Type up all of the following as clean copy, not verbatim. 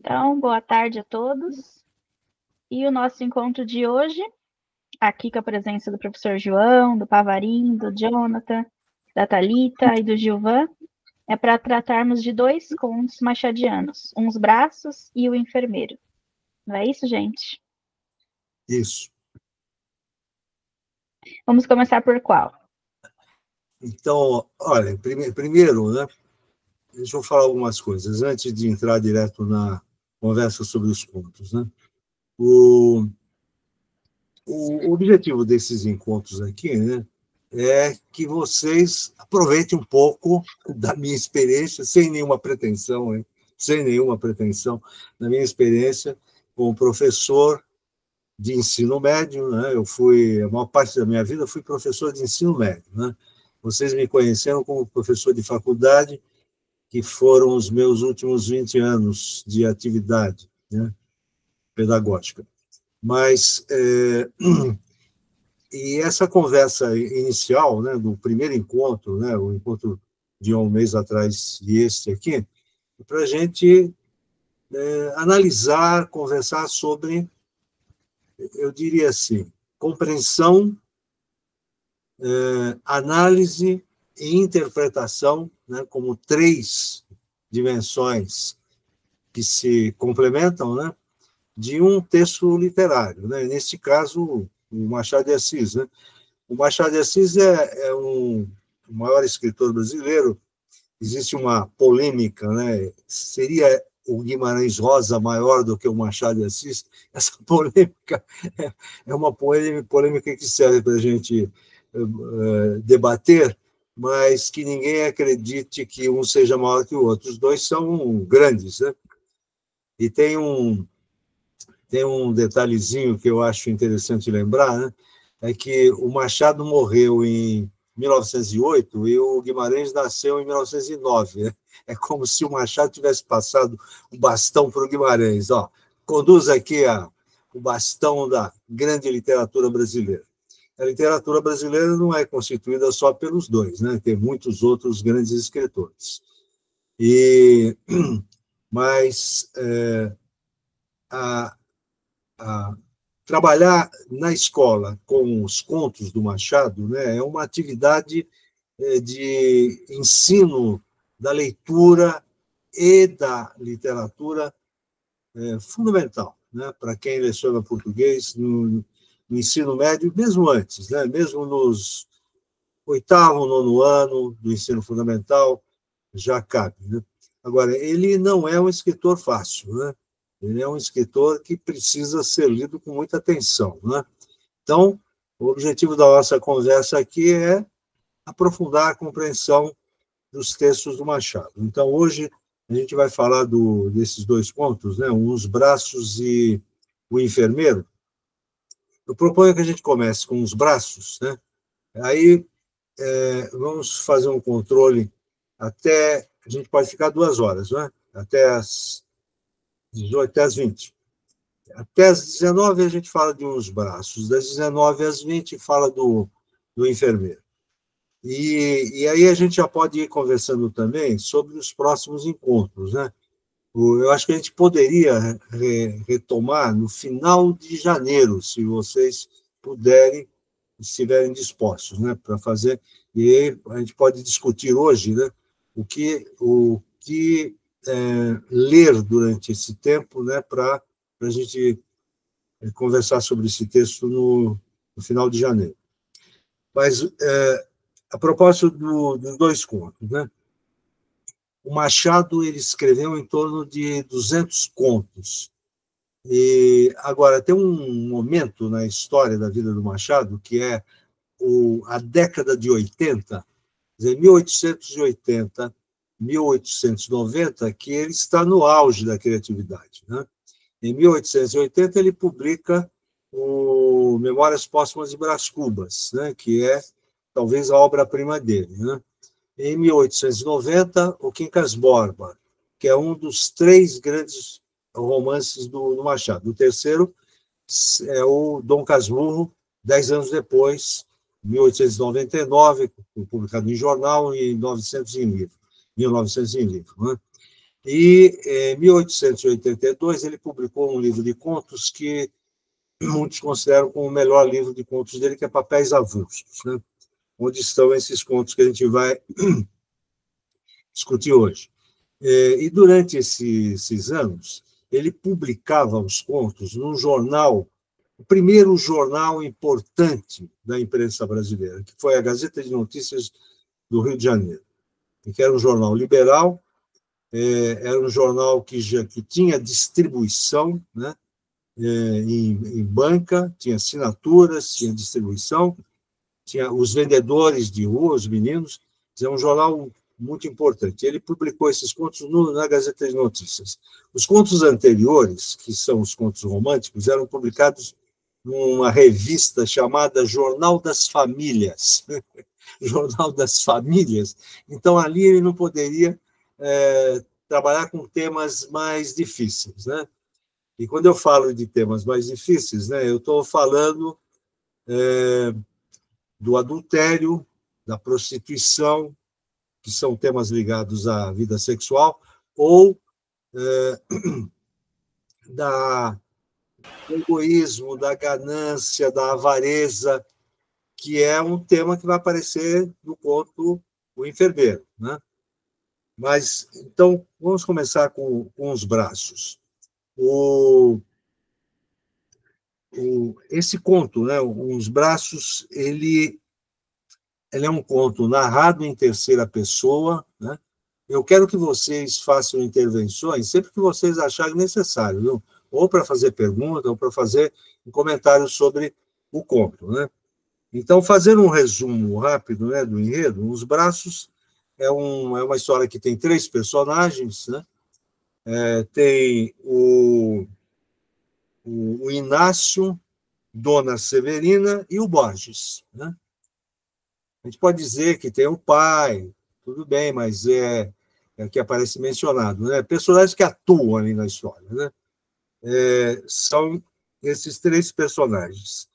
Então, boa tarde a todos. E o nosso encontro de hoje, aqui com a presença do professor João, do Pavarim, do Jonathan, da Thalita e do Gilvan, é para tratarmos de dois contos machadianos, Uns Braços e O Enfermeiro. Não é isso, gente? Isso. Vamos começar por qual? Então, olha, primeiro, né, deixa eu falar algumas coisas, antes de entrar direto na conversa sobre os contos. Né? O objetivo desses encontros aqui, né, é que vocês aproveitem um pouco da minha experiência, sem nenhuma pretensão, hein? Sem nenhuma pretensão, da minha experiência como professor de ensino médio, né? A maior parte da minha vida, fui professor de ensino médio, né? Vocês me conheceram como professor de faculdade, que foram os meus últimos 20 anos de atividade, né, pedagógica. Mas, e essa conversa inicial, né, do primeiro encontro, né, o encontro de um mês atrás e este aqui, para a gente analisar, conversar sobre, eu diria assim, compreensão, análise e interpretação, né, como três dimensões que se complementam, né, de um texto literário, né? Neste caso, o Machado de Assis. Né? O Machado de Assis é o maior escritor brasileiro. Existe uma polêmica, né? Seria o Guimarães Rosa maior do que o Machado de Assis? Essa polêmica é uma polêmica que serve para a gente debater, mas que ninguém acredite que um seja maior que o outro. Os dois são grandes, né? E tem um detalhezinho que eu acho interessante lembrar, né? É que o Machado morreu em 1908 e o Guimarães nasceu em 1909. Né? É como se o Machado tivesse passado o bastão para o Guimarães. Ó, conduz aqui o bastão da grande literatura brasileira. A literatura brasileira não é constituída só pelos dois, né? Tem muitos outros grandes escritores. Mas trabalhar na escola com os contos do Machado, né, é uma atividade de ensino da leitura e da literatura fundamental, né, para quem leciona português no ensino médio, mesmo antes, né, mesmo nos oitavo, nono ano do ensino fundamental, já cabe. Né? Agora, ele não é um escritor fácil, né? Ele é um escritor que precisa ser lido com muita atenção. Né? Então, o objetivo da nossa conversa aqui é aprofundar a compreensão dos textos do Machado. Então, hoje, a gente vai falar desses dois contos, né? Uns Braços e O Enfermeiro. Eu proponho que a gente comece com Os Braços, né? Aí, vamos fazer um controle até... A gente pode ficar 2 horas, né? Até as 18, até as 20. Até as 19 a gente fala de Uns Braços, das 19 às 20 fala do Enfermeiro. E aí a gente já pode ir conversando também sobre os próximos encontros. Né? Eu acho que a gente poderia retomar no final de janeiro, se vocês puderem, estiverem dispostos, né, para fazer. E aí a gente pode discutir hoje, né, o que ler durante esse tempo, né, para a gente conversar sobre esse texto no final de janeiro. Mas, a propósito dos dois contos, né, o Machado ele escreveu em torno de 200 contos. E agora tem um momento na história da vida do Machado que é a década de 80, quer dizer, 1880, 1890, que ele está no auge da criatividade. Né? Em 1880, ele publica o Memórias Póstumas de Brás Cubas, né? Que é talvez a obra-prima dele. Né? Em 1890, o Quincas Borba, que é um dos 3 grandes romances do Machado. O terceiro é o Dom Casmurro, 10 anos depois, 1899, publicado em jornal, e 1900 em livro. 1900 em livro. Né? E, em 1882, ele publicou um livro de contos que muitos consideram como o melhor livro de contos dele, que é Papéis Avulsos, né? Onde estão esses contos que a gente vai discutir hoje. E durante esses anos, ele publicava os contos num jornal, o primeiro jornal importante da imprensa brasileira, que foi a Gazeta de Notícias do Rio de Janeiro, que era um jornal liberal, era um jornal que tinha distribuição, né, em banca, tinha assinaturas, tinha distribuição, tinha os vendedores de rua, os meninos, é um jornal muito importante. Ele publicou esses contos na Gazeta de Notícias. Os contos anteriores, que são os contos românticos, eram publicados numa revista chamada Jornal das Famílias. Jornal das Famílias. Então, ali ele não poderia trabalhar com temas mais difíceis, né? E quando eu falo de temas mais difíceis, né, eu estou falando do adultério, da prostituição, que são temas ligados à vida sexual, ou do egoísmo, da ganância, da avareza, que é um tema que vai aparecer no conto O Enfermeiro, né? Mas, então, vamos começar com os braços. Esse conto, né, Os Braços, ele é um conto narrado em terceira pessoa, né? Eu quero que vocês façam intervenções sempre que vocês acharem necessário, viu? Ou para fazer pergunta, ou para fazer um comentário sobre o conto, né? Então, fazendo um resumo rápido, né, do enredo, Os Braços é uma história que tem 3 personagens, né? Tem o Inácio, Dona Severina e o Borges, né? A gente pode dizer que tem o pai, tudo bem, mas é que aparece mencionado, né? Personagens que atuam ali na história, né? São esses 3 personagens.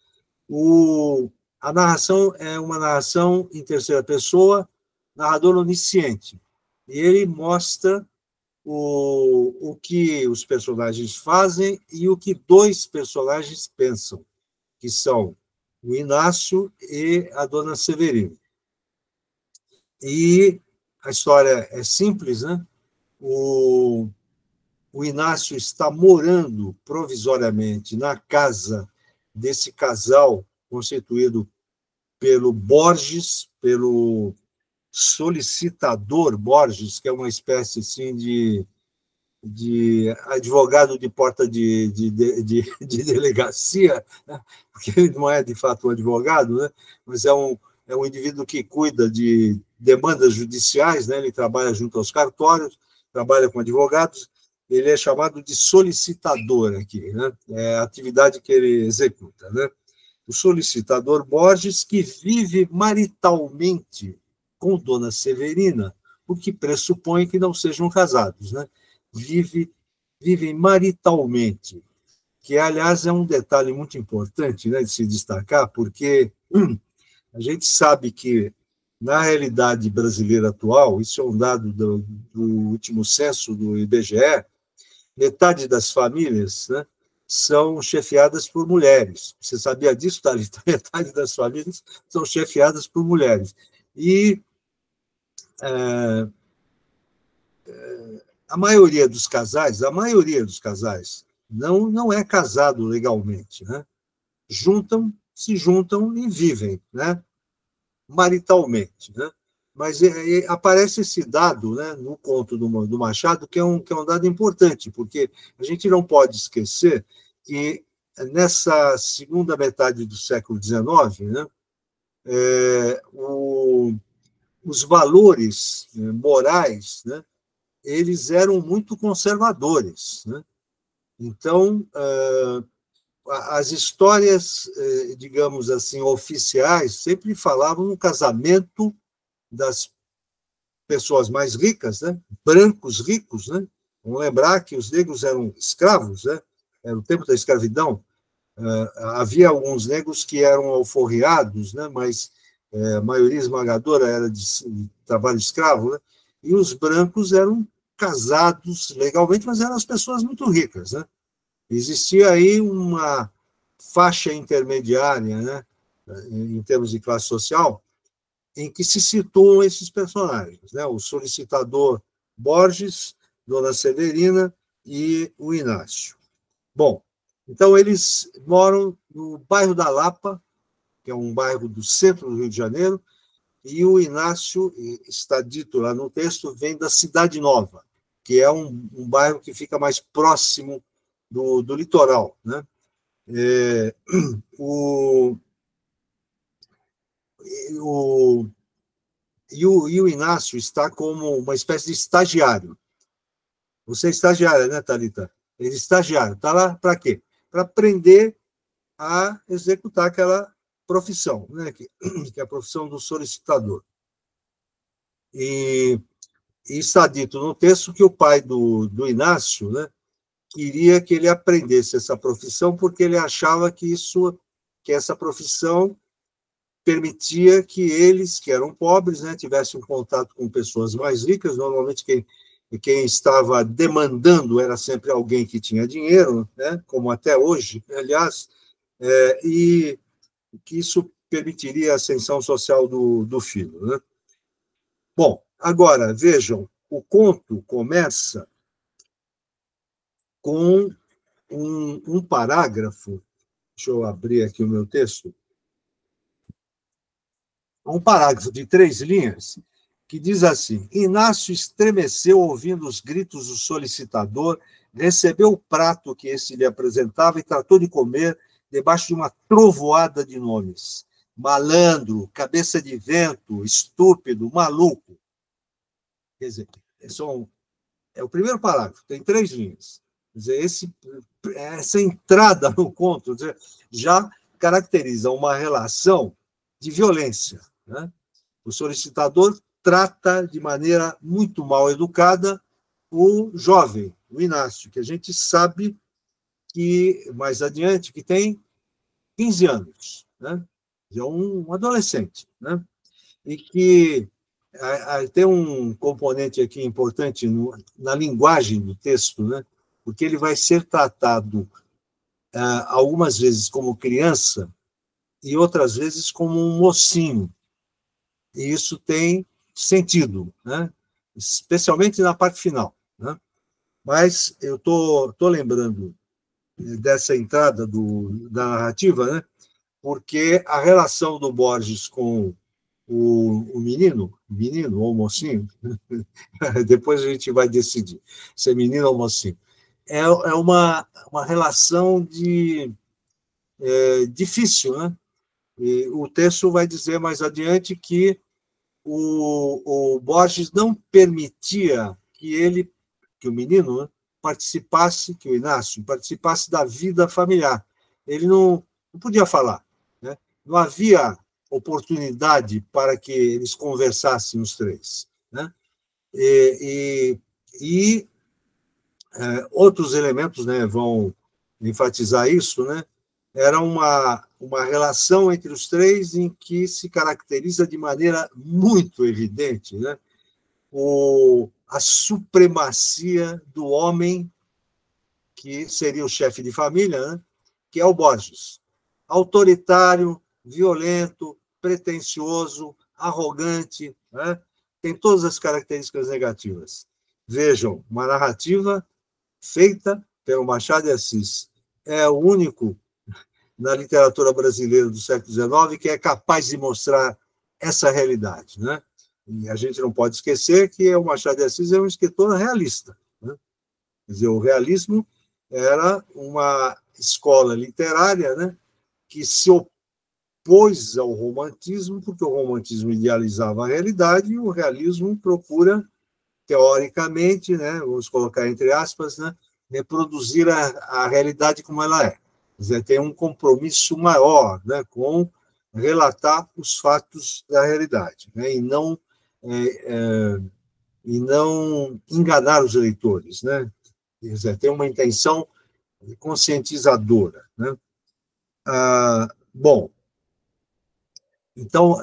A narração é uma narração em terceira pessoa, narrador onisciente. E ele mostra o que os personagens fazem e o que 2 personagens pensam, que são o Inácio e a Dona Severina. E a história é simples, né? O Inácio está morando provisoriamente na casa desse casal constituído pelo Borges, pelo solicitador Borges, que é uma espécie assim de advogado de porta de delegacia, né? Porque ele não é de fato um advogado, né? Mas é um indivíduo que cuida de demandas judiciais, né? Ele trabalha junto aos cartórios, trabalha com advogados, ele é chamado de solicitador aqui, né? É a atividade que ele executa, né? O solicitador Borges, que vive maritalmente com Dona Severina, o que pressupõe que não sejam casados, né? Vivem maritalmente, que, aliás, é um detalhe muito importante, né, de se destacar, porque a gente sabe que, na realidade brasileira atual, isso é um dado do último censo do IBGE, metade das famílias, né, são chefiadas por mulheres. Você sabia disso, Thalita? Metade das famílias são chefiadas por mulheres. E a maioria dos casais não é casado legalmente, né? Se juntam e vivem, né? Maritalmente, né? Mas aparece esse dado, né, no conto do Machado, que é um dado importante, porque a gente não pode esquecer que nessa segunda metade do século XIX, né, os valores morais, né, eles eram muito conservadores, né? Então, as histórias, digamos assim, oficiais, sempre falavam no casamento das pessoas mais ricas, né? Brancos ricos, né? Vamos lembrar que os negros eram escravos, né? Era o tempo da escravidão. Havia alguns negros que eram alforriados, né? Mas a maioria esmagadora era de trabalho escravo, né? E os brancos eram casados legalmente, mas eram as pessoas muito ricas, né? Existia aí uma faixa intermediária, né, em termos de classe social, em que se situam esses personagens, né? O solicitador Borges, Dona Severina e o Inácio. Bom, então eles moram no bairro da Lapa, que é um bairro do centro do Rio de Janeiro, e o Inácio, está dito lá no texto, vem da Cidade Nova, que é um bairro que fica mais próximo do litoral, né? O, o, e o Inácio está como uma espécie de estagiário. Você é estagiária, né, Thalita? Ele é estagiário. Está lá para quê? Para aprender a executar aquela profissão, né, que é a profissão do solicitador. E está dito no texto que o pai do Inácio, né, queria que ele aprendesse essa profissão porque ele achava que essa profissão permitia que eles, que eram pobres, né, tivessem um contato com pessoas mais ricas. Normalmente quem estava demandando era sempre alguém que tinha dinheiro, né, como até hoje, aliás, e que isso permitiria a ascensão social do filho, né? Bom, agora, vejam, o conto começa com um parágrafo, deixa eu abrir aqui o meu texto, um parágrafo de 3 linhas, que diz assim: Inácio estremeceu ouvindo os gritos do solicitador, recebeu o prato que esse lhe apresentava e tratou de comer debaixo de uma trovoada de nomes. Malandro, cabeça de vento, estúpido, maluco. Quer dizer, é o primeiro parágrafo, tem 3 linhas. Quer dizer, essa entrada no conto, quer dizer, já caracteriza uma relação de violência, né? O solicitador trata de maneira muito mal educada o jovem, o Inácio, que a gente sabe que, mais adiante, que tem 15 anos, né? É um adolescente, né? E que tem um componente aqui importante na linguagem do texto, né? Porque ele vai ser tratado algumas vezes como criança e outras vezes como um mocinho. E isso tem sentido, né? Especialmente na parte final, né? Mas eu tô lembrando dessa entrada da narrativa, né? Porque a relação do Borges com o menino ou mocinho, depois a gente vai decidir se é menino ou mocinho, é uma relação difícil, né? E o texto vai dizer mais adiante que o Borges não permitia que o menino, né, participasse, que o Inácio participasse da vida familiar. Ele não podia falar, né? Não havia oportunidade para que eles conversassem os três, né? E outros elementos, né, vão enfatizar isso, né? Era uma relação entre os três em que se caracteriza de maneira muito evidente, né, a supremacia do homem, que seria o chefe de família, né, que é o Borges. Autoritário, violento, pretensioso, arrogante, né, tem todas as características negativas. Vejam, uma narrativa feita pelo Machado de Assis. É o único na literatura brasileira do século XIX que é capaz de mostrar essa realidade, né? E a gente não pode esquecer que o Machado de Assis é um escritor realista, né? Quer dizer, o realismo era uma escola literária, né, que se opôs ao romantismo, porque o romantismo idealizava a realidade e o realismo procura, teoricamente, né, vamos colocar entre aspas, né, reproduzir a realidade como ela é. Quer dizer, tem um compromisso maior, né, com relatar os fatos da realidade, né, e não enganar os leitores, né? Quer dizer, tem uma intenção conscientizadora, né? Bom, então,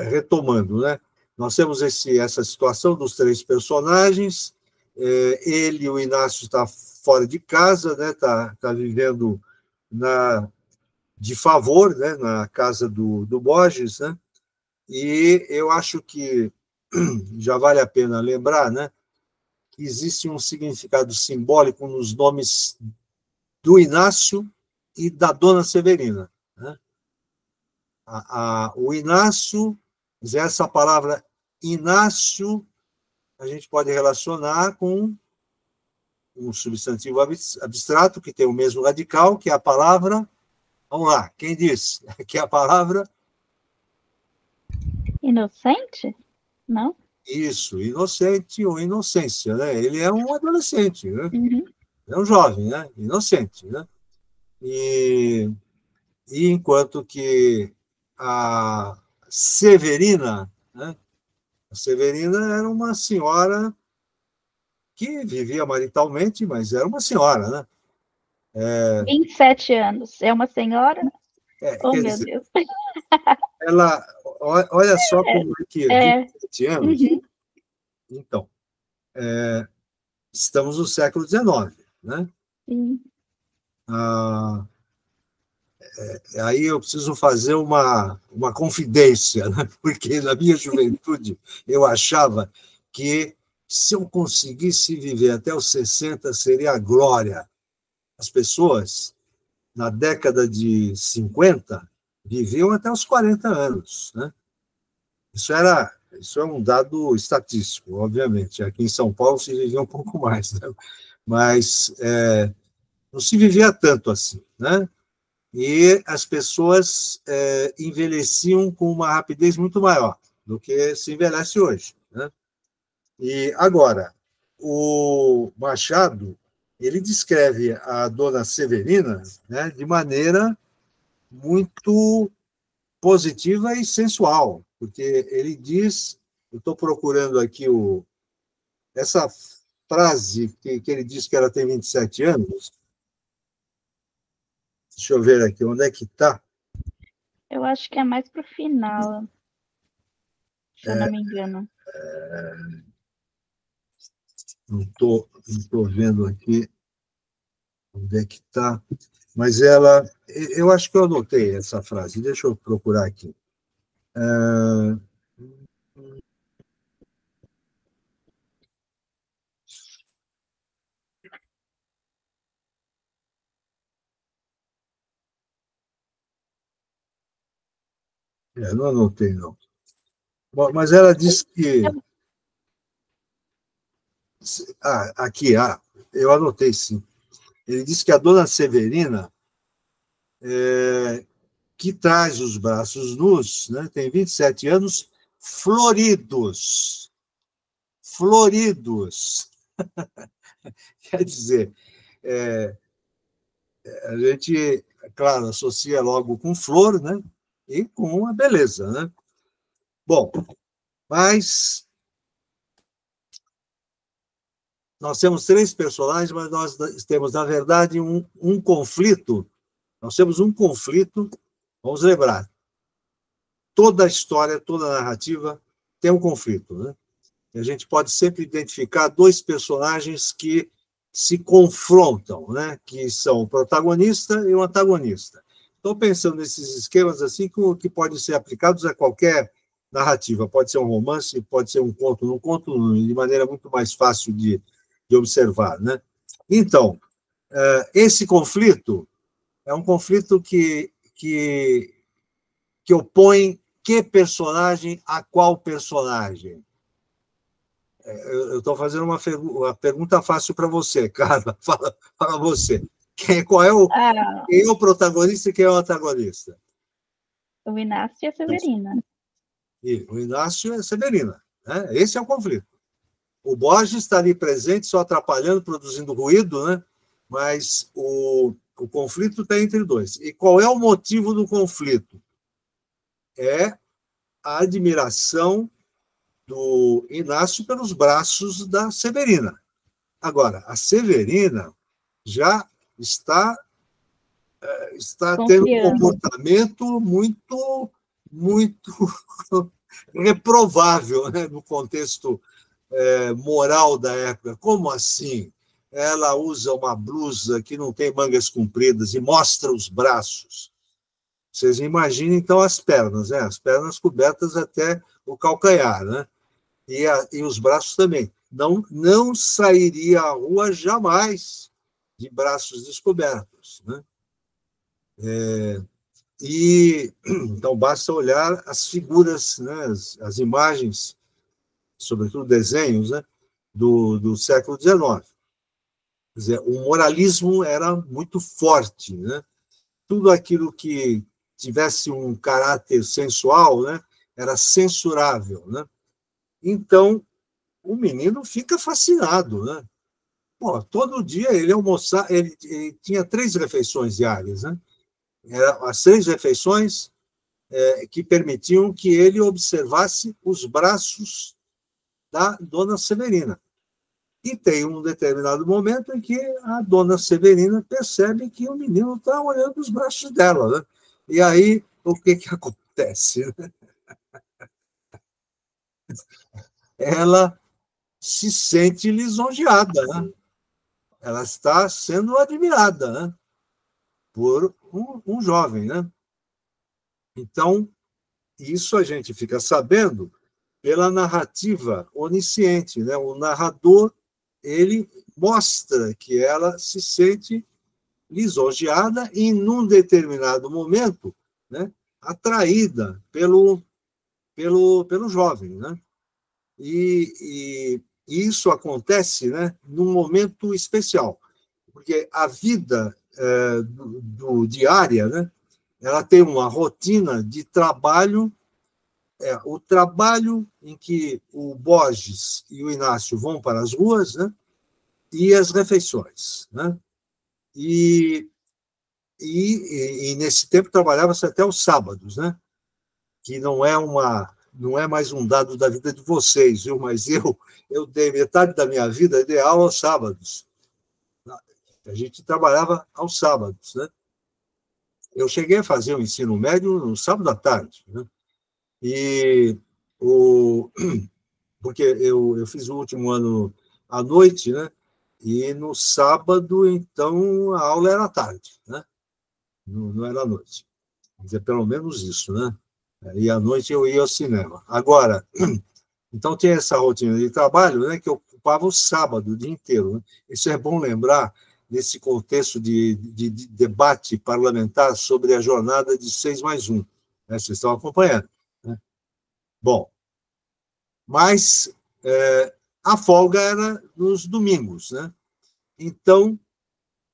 retomando, né? nós temos essa situação dos três personagens. Ele, o Inácio, está fora de casa, né? Tá vivendo de favor, né? Na casa do Borges, né? E eu acho que já vale a pena lembrar, né? Que existe um significado simbólico nos nomes do Inácio e da Dona Severina, né? O Inácio, essa palavra Inácio, a gente pode relacionar com um substantivo abstrato que tem o mesmo radical, que é a palavra... Vamos lá, quem disse? Que é a palavra... Inocente? Não? Isso, inocente ou inocência, né? Ele é um adolescente, né? Uhum. É um jovem, né? Inocente, né? E enquanto que a Severina, né? A Severina era uma senhora que vivia maritalmente, mas era uma senhora, né? 27 anos. É uma senhora? Oh, Quer meu dizer, Deus. ela, olha só como é que 27 anos. Uhum. Então, estamos no século XIX, né? Sim. Aí eu preciso fazer uma confidência, né? Porque na minha juventude eu achava que se eu conseguisse viver até os 60 seria a glória. As pessoas, na década de 50, viviam até os 40 anos, né? Isso é um dado estatístico, obviamente. Aqui em São Paulo se vivia um pouco mais, né? Mas não se vivia tanto assim, né? E as pessoas envelheciam com uma rapidez muito maior do que se envelhece hoje, né? E agora, o Machado, ele descreve a Dona Severina, né, de maneira muito positiva e sensual, porque ele diz, eu estou procurando aqui essa frase que ele diz que ela tem 27 anos. Deixa eu ver aqui, onde é que está? Eu acho que é mais pro final, se eu não me engano. Não estou vendo aqui onde é que está, mas eu acho que eu anotei essa frase, deixa eu procurar aqui. Não anotei, não. Bom, mas ela disse que... aqui, eu anotei, sim. Ele disse que a Dona Severina, que traz os braços nus, né, tem 27 anos, floridos. Floridos. Quer dizer, a gente, claro, associa logo com flor, né, e com a beleza, né? Bom, mas nós temos três personagens, mas nós temos, na verdade, um conflito. Nós temos um conflito, vamos lembrar, toda a história, toda a narrativa tem um conflito, né? E a gente pode sempre identificar dois personagens que se confrontam, né? Que são o protagonista e o antagonista. Estou pensando nesses esquemas assim que podem ser aplicados a qualquer narrativa. Pode ser um romance, pode ser um conto de maneira muito mais fácil de observar, né? Então, esse conflito é um conflito que opõe que personagem a qual personagem. Eu estou fazendo uma pergunta fácil para você, Carla. Fala você. Quem é o protagonista e quem é o antagonista? O Inácio e a Severina. O Inácio e a Severina, né? Esse é o conflito. O Borges está ali presente, só atrapalhando, produzindo ruído, né? Mas o conflito está entre dois. E qual é o motivo do conflito? É a admiração do Inácio pelos braços da Severina. Agora, a Severina já está tendo um comportamento muito reprovável, né, no contexto moral da época. Como assim? Ela usa uma blusa que não tem mangas compridas e mostra os braços. Vocês imaginem, então, as pernas, né? As pernas cobertas até o calcanhar, né? E os braços também. Não sairia à rua jamais de braços descobertos, né? Então, basta olhar as figuras, né? As imagens, sobretudo desenhos, né? do século XIX. Quer dizer, o moralismo era muito forte, né? Tudo aquilo que tivesse um caráter sensual, né, era censurável, né? Então, o menino fica fascinado, né? Pô, todo dia ele almoçava, ele tinha 3 refeições diárias, né? As 3 refeições que permitiam que ele observasse os braços da dona Severina. E tem um determinado momento em que a dona Severina percebe que o menino está olhando os braços dela, né? E aí, o que acontece? Ela se sente lisonjeada, né? Ela está sendo admirada, né? Por um jovem, né? Então, isso a gente fica sabendo pela narrativa onisciente, né? O narrador, ele mostra que ela se sente lisonjeada e, num determinado momento, né, atraída pelo jovem, né? E isso acontece, né, num momento especial, porque a vida diária, né, ela tem uma rotina de trabalho, o trabalho em que o Borges e o Inácio vão para as ruas, né, e as refeições, né? E nesse tempo trabalhava-se até os sábados, né? Que não é mais um dado da vida de vocês, viu? Mas eu dei metade da minha vida de aula aos sábados. A gente trabalhava aos sábados, né? Eu cheguei a fazer o ensino médio no sábado à tarde, né? E porque eu fiz o último ano à noite, né? E no sábado, então, a aula era à tarde, né? Não era à noite. Quer dizer, pelo menos isso, né? E à noite eu ia ao cinema. Agora, então tinha essa rotina de trabalho, né, que ocupava o sábado, o dia inteiro, né? Isso é bom lembrar nesse contexto de debate parlamentar sobre a jornada de 6+1. Né? Vocês estão acompanhando, né? Bom, mas a folga era nos domingos, né? Então,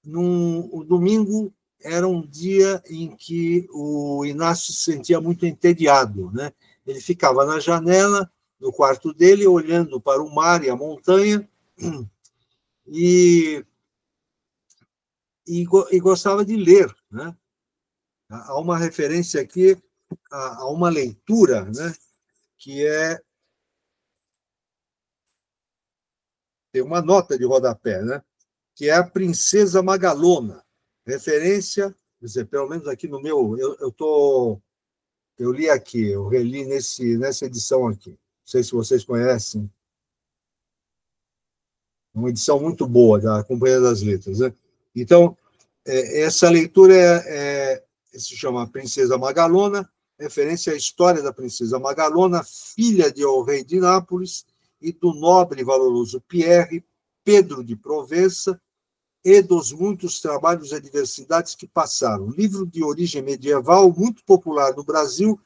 o domingo era um dia em que o Inácio se sentia muito entediado, né? Ele ficava na janela, no quarto dele, olhando para o mar e a montanha, e gostava de ler, né? Há uma referência aqui a uma leitura, né? Que tem uma nota de rodapé, né? Que é a Princesa Magalona, referência, quer dizer, pelo menos aqui no meu, eu li aqui, eu reli nessa edição aqui. Não sei se vocês conhecem. Uma edição muito boa da Companhia das Letras, né? Então, essa leitura se chama Princesa Magalona, referência à história da Princesa Magalona, filha de El Rei de Nápoles e do nobre e valoroso Pierre, Pedro de Provença, e dos muitos trabalhos e adversidades que passaram. Livro de origem medieval, muito popular no Brasil,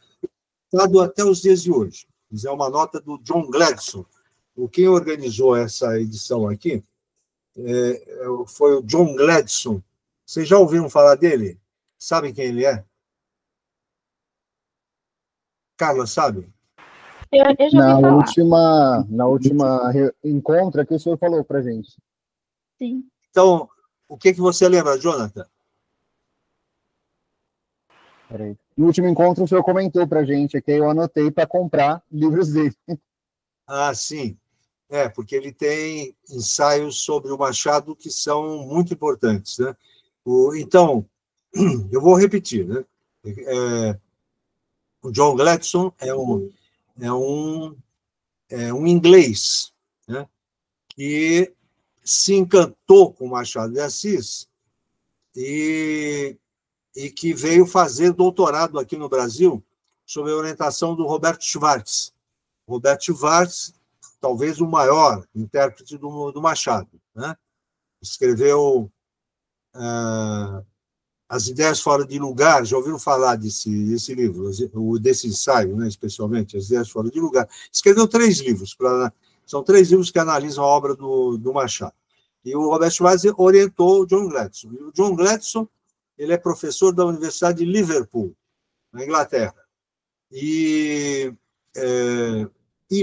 dado até os dias de hoje. Isso é uma nota do John Gladson. Quem organizou essa edição aqui foi o John Gladson. Vocês já ouviram falar dele? Sabem quem ele é? Carla, sabe? Eu já ouvi falar. Na última encontro aqui, o senhor falou para a gente. Sim. Então, o que você lembra, Jonathan? Peraí. No último encontro, o senhor comentou para a gente aqui, eu anotei para comprar livros dele. Ah, sim. Porque ele tem ensaios sobre o Machado que são muito importantes, né? Então, eu vou repetir, né? O John Gladson é um inglês, né, que se encantou com Machado de Assis e que veio fazer doutorado aqui no Brasil sob a orientação do Roberto Schwartz. Roberto Schwartz, talvez o maior intérprete do Machado, né? Escreveu As Ideias Fora de Lugar, já ouviram falar desse livro, desse ensaio, né, especialmente, As Ideias Fora de Lugar. Escreveu 3 livros, são 3 livros que analisam a obra do Machado. E o Robert Schwartz orientou o John Gladstone. E o John Gladstone, ele é professor da Universidade de Liverpool, na Inglaterra. E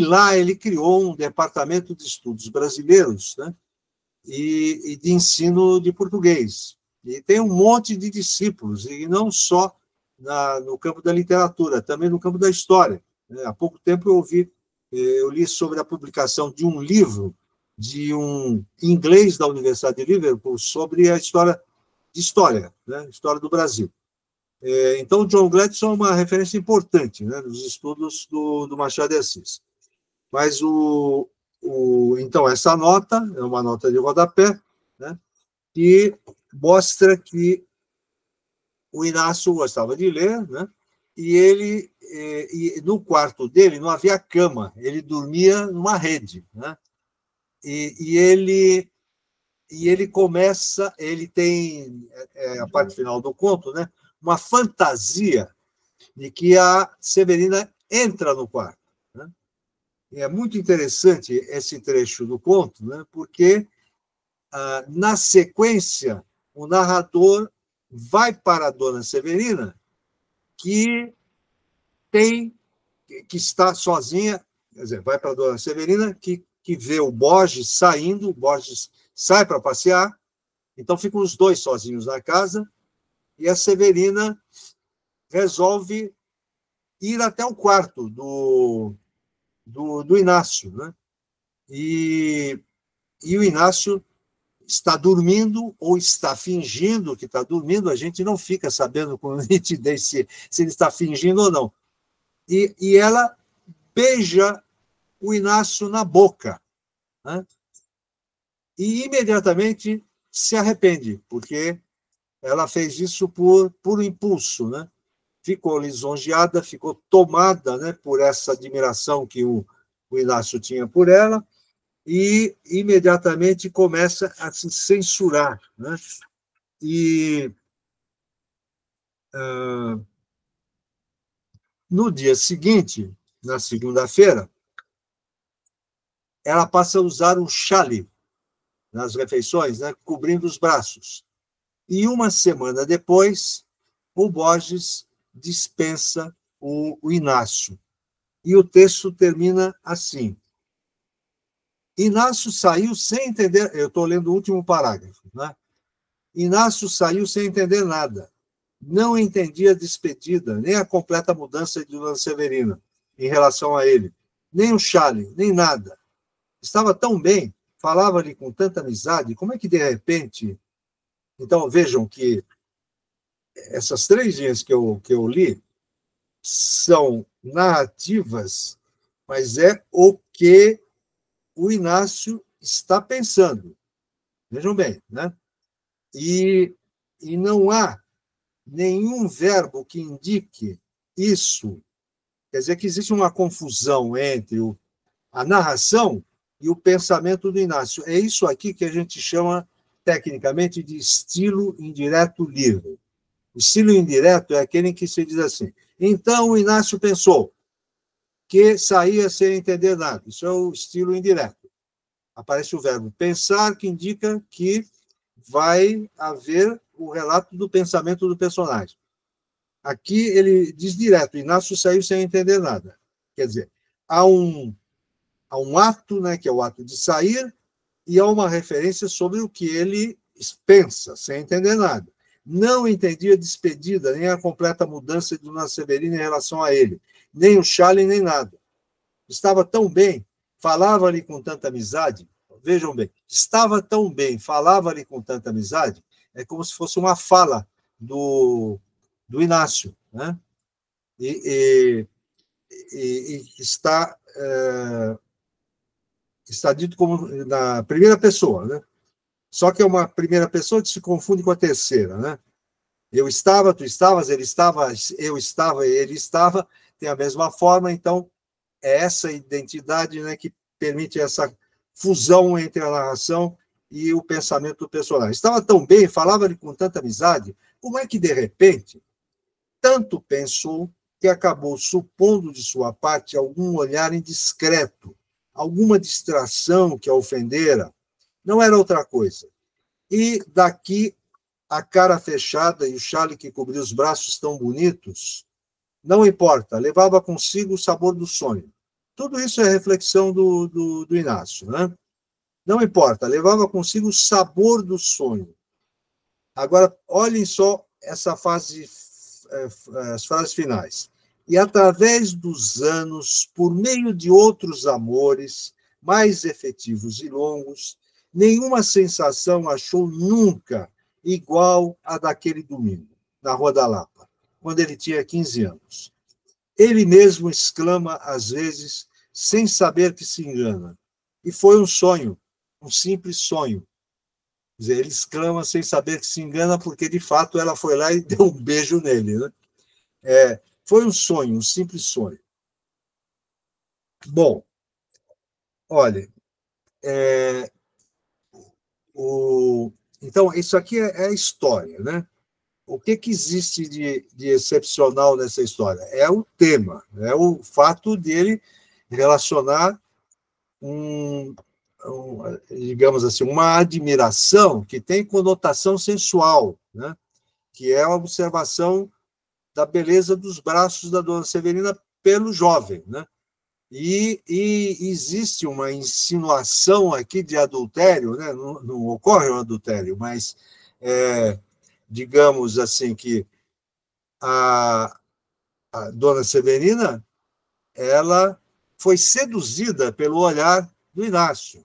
lá ele criou um departamento de estudos brasileiros, né, e de ensino de português. E tem um monte de discípulos, e não só no campo da literatura, também no campo da história. Há pouco tempo eu li sobre a publicação de um livro de um inglês da Universidade de Liverpool sobre a história né, história do Brasil. Então, o John Gladstone é uma referência importante, né, nos estudos do Machado de Assis. Mas, então, essa nota é uma nota de rodapé, né, que mostra que o Inácio gostava de ler, né, e no quarto dele não havia cama, ele dormia numa rede, né, e ele começa, ele tem, a parte final do conto, né, uma fantasia de que a Severina entra no quarto, né? E é muito interessante esse trecho do conto, né, porque, na sequência, o narrador vai para a dona Severina, que está sozinha, quer dizer, vai para a dona Severina, que vê o Borges saindo, o Borges sai para passear, então ficam os dois sozinhos na casa, e a Severina resolve ir até o quarto do Inácio, né? E o Inácio está dormindo ou está fingindo que está dormindo, a gente não fica sabendo com nitidez se ele está fingindo ou não. E ela beija o Inácio na boca, né? E imediatamente se arrepende, porque ela fez isso por impulso, né? Ficou lisonjeada, ficou tomada, né, por essa admiração que o Inácio tinha por ela, e imediatamente começa a se censurar, né? E no dia seguinte, na segunda-feira, ela passa a usar um chale nas refeições, né, cobrindo os braços. E uma semana depois, o Borges dispensa o Inácio. E o texto termina assim: Inácio saiu sem entender... Eu estou lendo o último parágrafo, né? Inácio saiu sem entender nada. Não entendia a despedida, nem a completa mudança de Dona Severina em relação a ele, nem o chale, nem nada. Estava tão bem, falava-lhe com tanta amizade, como é que, de repente... Então, vejam que essas 3 linhas que eu li são narrativas, mas é o que o Inácio está pensando. Vejam bem, né? E não há nenhum verbo que indique isso. Quer dizer que existe uma confusão entre a narração e o pensamento do Inácio. É isso aqui que a gente chama, tecnicamente, de estilo indireto livre. O estilo indireto é aquele em que se diz assim: então o Inácio pensou que saía sem entender nada. Isso é o estilo indireto. Aparece o verbo pensar, que indica que vai haver o relato do pensamento do personagem. Aqui ele diz direto: Inácio saiu sem entender nada. Quer dizer, há um ato, né, que é o ato de sair, e há uma referência sobre o que ele pensa, sem entender nada. Não entendia a despedida, nem a completa mudança de Dona Severina em relação a ele, nem o chale, nem nada. Estava tão bem, falava-lhe com tanta amizade. Vejam bem, estava tão bem, falava-lhe com tanta amizade, é como se fosse uma fala do Inácio, né? e está dito como na primeira pessoa, né? Só que é uma primeira pessoa que se confunde com a terceira, né? Eu estava, tu estavas, ele estava, eu estava, ele estava, tem a mesma forma, então é essa identidade, né, que permite essa fusão entre a narração e o pensamento do personagem. Estava tão bem, falava-lhe com tanta amizade, como é que, de repente, tanto pensou que acabou supondo de sua parte algum olhar indiscreto, alguma distração que a ofendera? Não era outra coisa. E daqui a cara fechada e o chale que cobria os braços tão bonitos, não importa, levava consigo o sabor do sonho. Tudo isso é reflexão do Inácio, né? Não importa, levava consigo o sabor do sonho. Agora, olhem só essa fase, as frases finais. E através dos anos, por meio de outros amores, mais efetivos e longos, nenhuma sensação achou nunca igual à daquele domingo, na Rua da Lapa, quando ele tinha 15 anos. Ele mesmo exclama, às vezes, sem saber que se engana. E foi um sonho, um simples sonho. Quer dizer, ele exclama sem saber que se engana, porque, de fato, ela foi lá e deu um beijo nele, né? Foi um sonho, um simples sonho. Bom, olha, então, isso aqui é a história, né? O que existe de excepcional nessa história? É o tema, é o fato dele relacionar digamos assim, uma admiração que tem conotação sensual, né? Que é a observação da beleza dos braços da dona Severina pelo jovem, né? E existe uma insinuação aqui de adultério, né? Não ocorre um adultério, mas digamos assim que a dona Severina, ela foi seduzida pelo olhar do Inácio.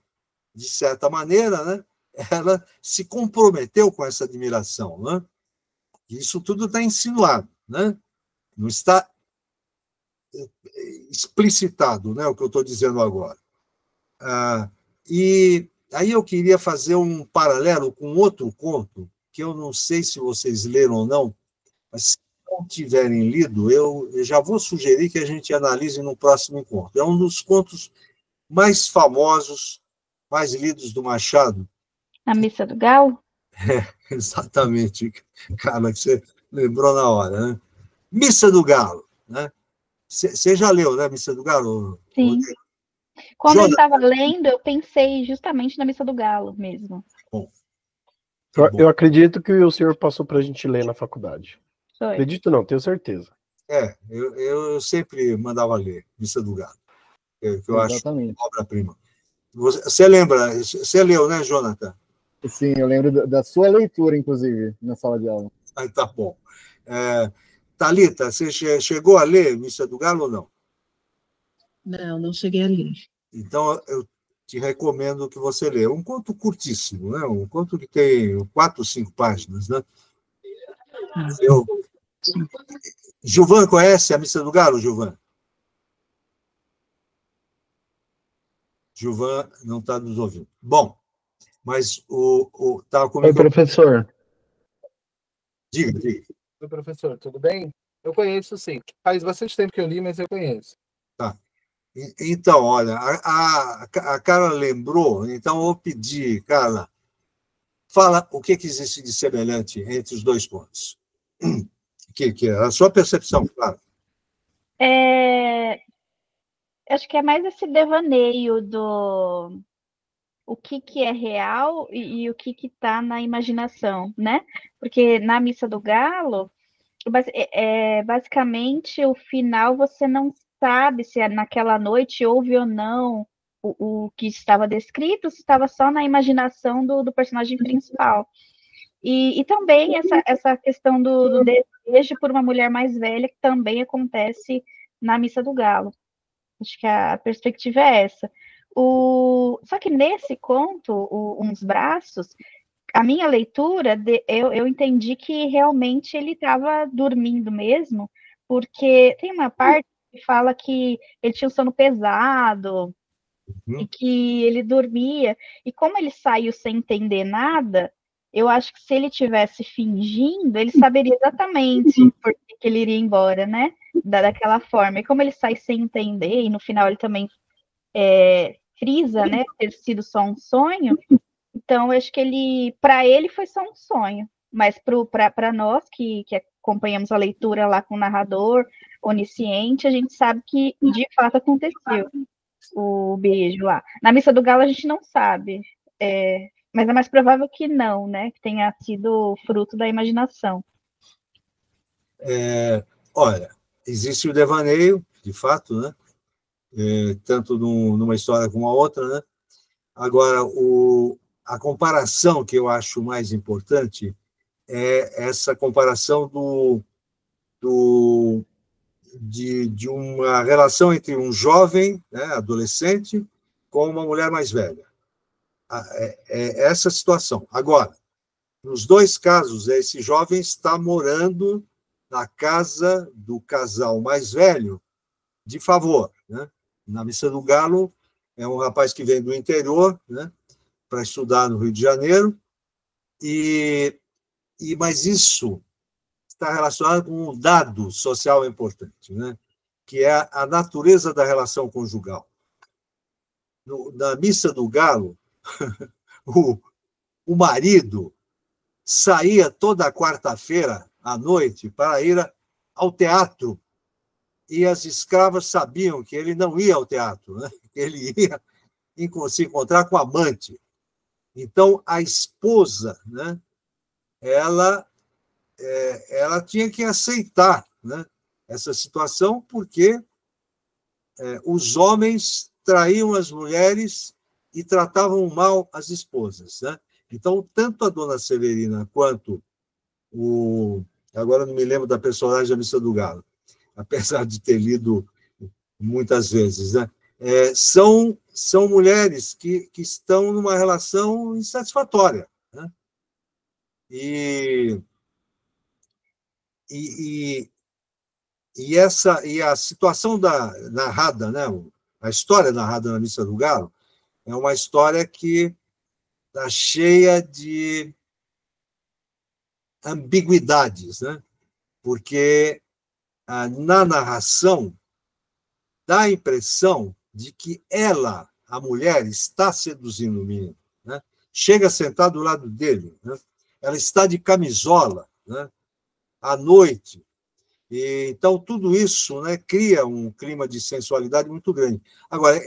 De certa maneira, né? Ela se comprometeu com essa admiração, né? Isso tudo está insinuado, né? Não está explicitado, né, o que eu estou dizendo agora. E aí eu queria fazer um paralelo com outro conto, que eu não sei se vocês leram ou não, mas se não tiverem lido, eu já vou sugerir que a gente analise no próximo encontro. É um dos contos mais famosos, mais lidos do Machado. A Missa do Galo? Exatamente, cara, que você lembrou na hora, né? Missa do Galo, né? Você já leu, né, Missa do Galo? Sim. Quando ele estava lendo, eu pensei justamente na Missa do Galo mesmo. Bom, eu acredito que o senhor passou para a gente ler na faculdade. Foi. Acredito não, tenho certeza. Eu sempre mandava ler Missa do Galo, que eu acho obra-prima. Você lembra? Você leu, né, Jonathan? Sim, eu lembro da sua leitura, inclusive, na sala de aula. Tá bom. Thalita, você chegou a ler Missa do Galo ou não? Não cheguei a ler. Então, eu te recomendo que você leia. Um conto curtíssimo, né? Um conto que tem 4 ou 5 páginas, né? Gilvan, conhece a Missa do Galo, Gilvan? Gilvan não está nos ouvindo. Bom, mas estava comigo... Oi, professor. Diga. Oi, professor, tudo bem? Eu conheço, sim. Faz bastante tempo que eu li, mas eu conheço. Tá. Então, olha, a Carla lembrou, então eu vou pedir, Carla, fala o que existe de semelhante entre os dois contos. Que é a sua percepção, claro. Acho que é mais esse devaneio do o que é real e o que está na imaginação, né? Porque na Missa do Galo, basicamente, o final você não sabe se naquela noite houve ou não o que estava descrito, se estava só na imaginação do personagem principal. E também essa questão do desejo por uma mulher mais velha, que também acontece na Missa do Galo. Acho que a perspectiva é essa. Só que nesse conto, Uns Braços, a minha leitura, eu entendi que realmente ele estava dormindo mesmo, porque tem uma parte que fala que ele tinha um sono pesado e que ele dormia. E como ele saiu sem entender nada, eu acho que se ele tivesse fingindo, ele saberia exatamente por que ele iria embora, né? Daquela forma. E como ele sai sem entender, e no final ele também frisa, né? Ter sido só um sonho. Então, eu acho que para ele foi só um sonho. Mas para nós que acompanhamos a leitura lá com o narrador onisciente, a gente sabe que de fato aconteceu o beijo lá. Na Missa do Galo a gente não sabe, mas é mais provável que não, né? Que tenha sido fruto da imaginação. Olha, existe o devaneio, de fato, né? Tanto numa história como a outra, né? Agora, a comparação que eu acho mais importante é essa comparação de uma relação entre um jovem, né, adolescente, com uma mulher mais velha. É essa situação. Agora, nos dois casos, esse jovem está morando na casa do casal mais velho, de favor. Né? Na Missa do Galo, é um rapaz que vem do interior, né, para estudar no Rio de Janeiro, mas isso está relacionado com um dado social importante, né? Que é a natureza da relação conjugal. Na Missa do Galo, o marido saía toda quarta-feira à noite para ir ao teatro, e as escravas sabiam que ele não ia ao teatro, né? Ele ia se encontrar com a amante. Então, a esposa, né, ela tinha que aceitar, né, essa situação, porque os homens traíam as mulheres e tratavam mal as esposas. Né? Então, tanto a dona Severina quanto agora não me lembro da personagem da Missa do Galo, apesar de ter lido muitas vezes, né? São mulheres que estão numa relação insatisfatória. Né? E a situação narrada, né? A história narrada na Missa do Galo é uma história que está cheia de ambiguidades, né? Porque na narração dá a impressão de que ela, a mulher, está seduzindo o menino. Né? Chega a sentar do lado dele. Né? Ela está de camisola, né? À noite. Então, tudo isso, né, cria um clima de sensualidade muito grande. Agora,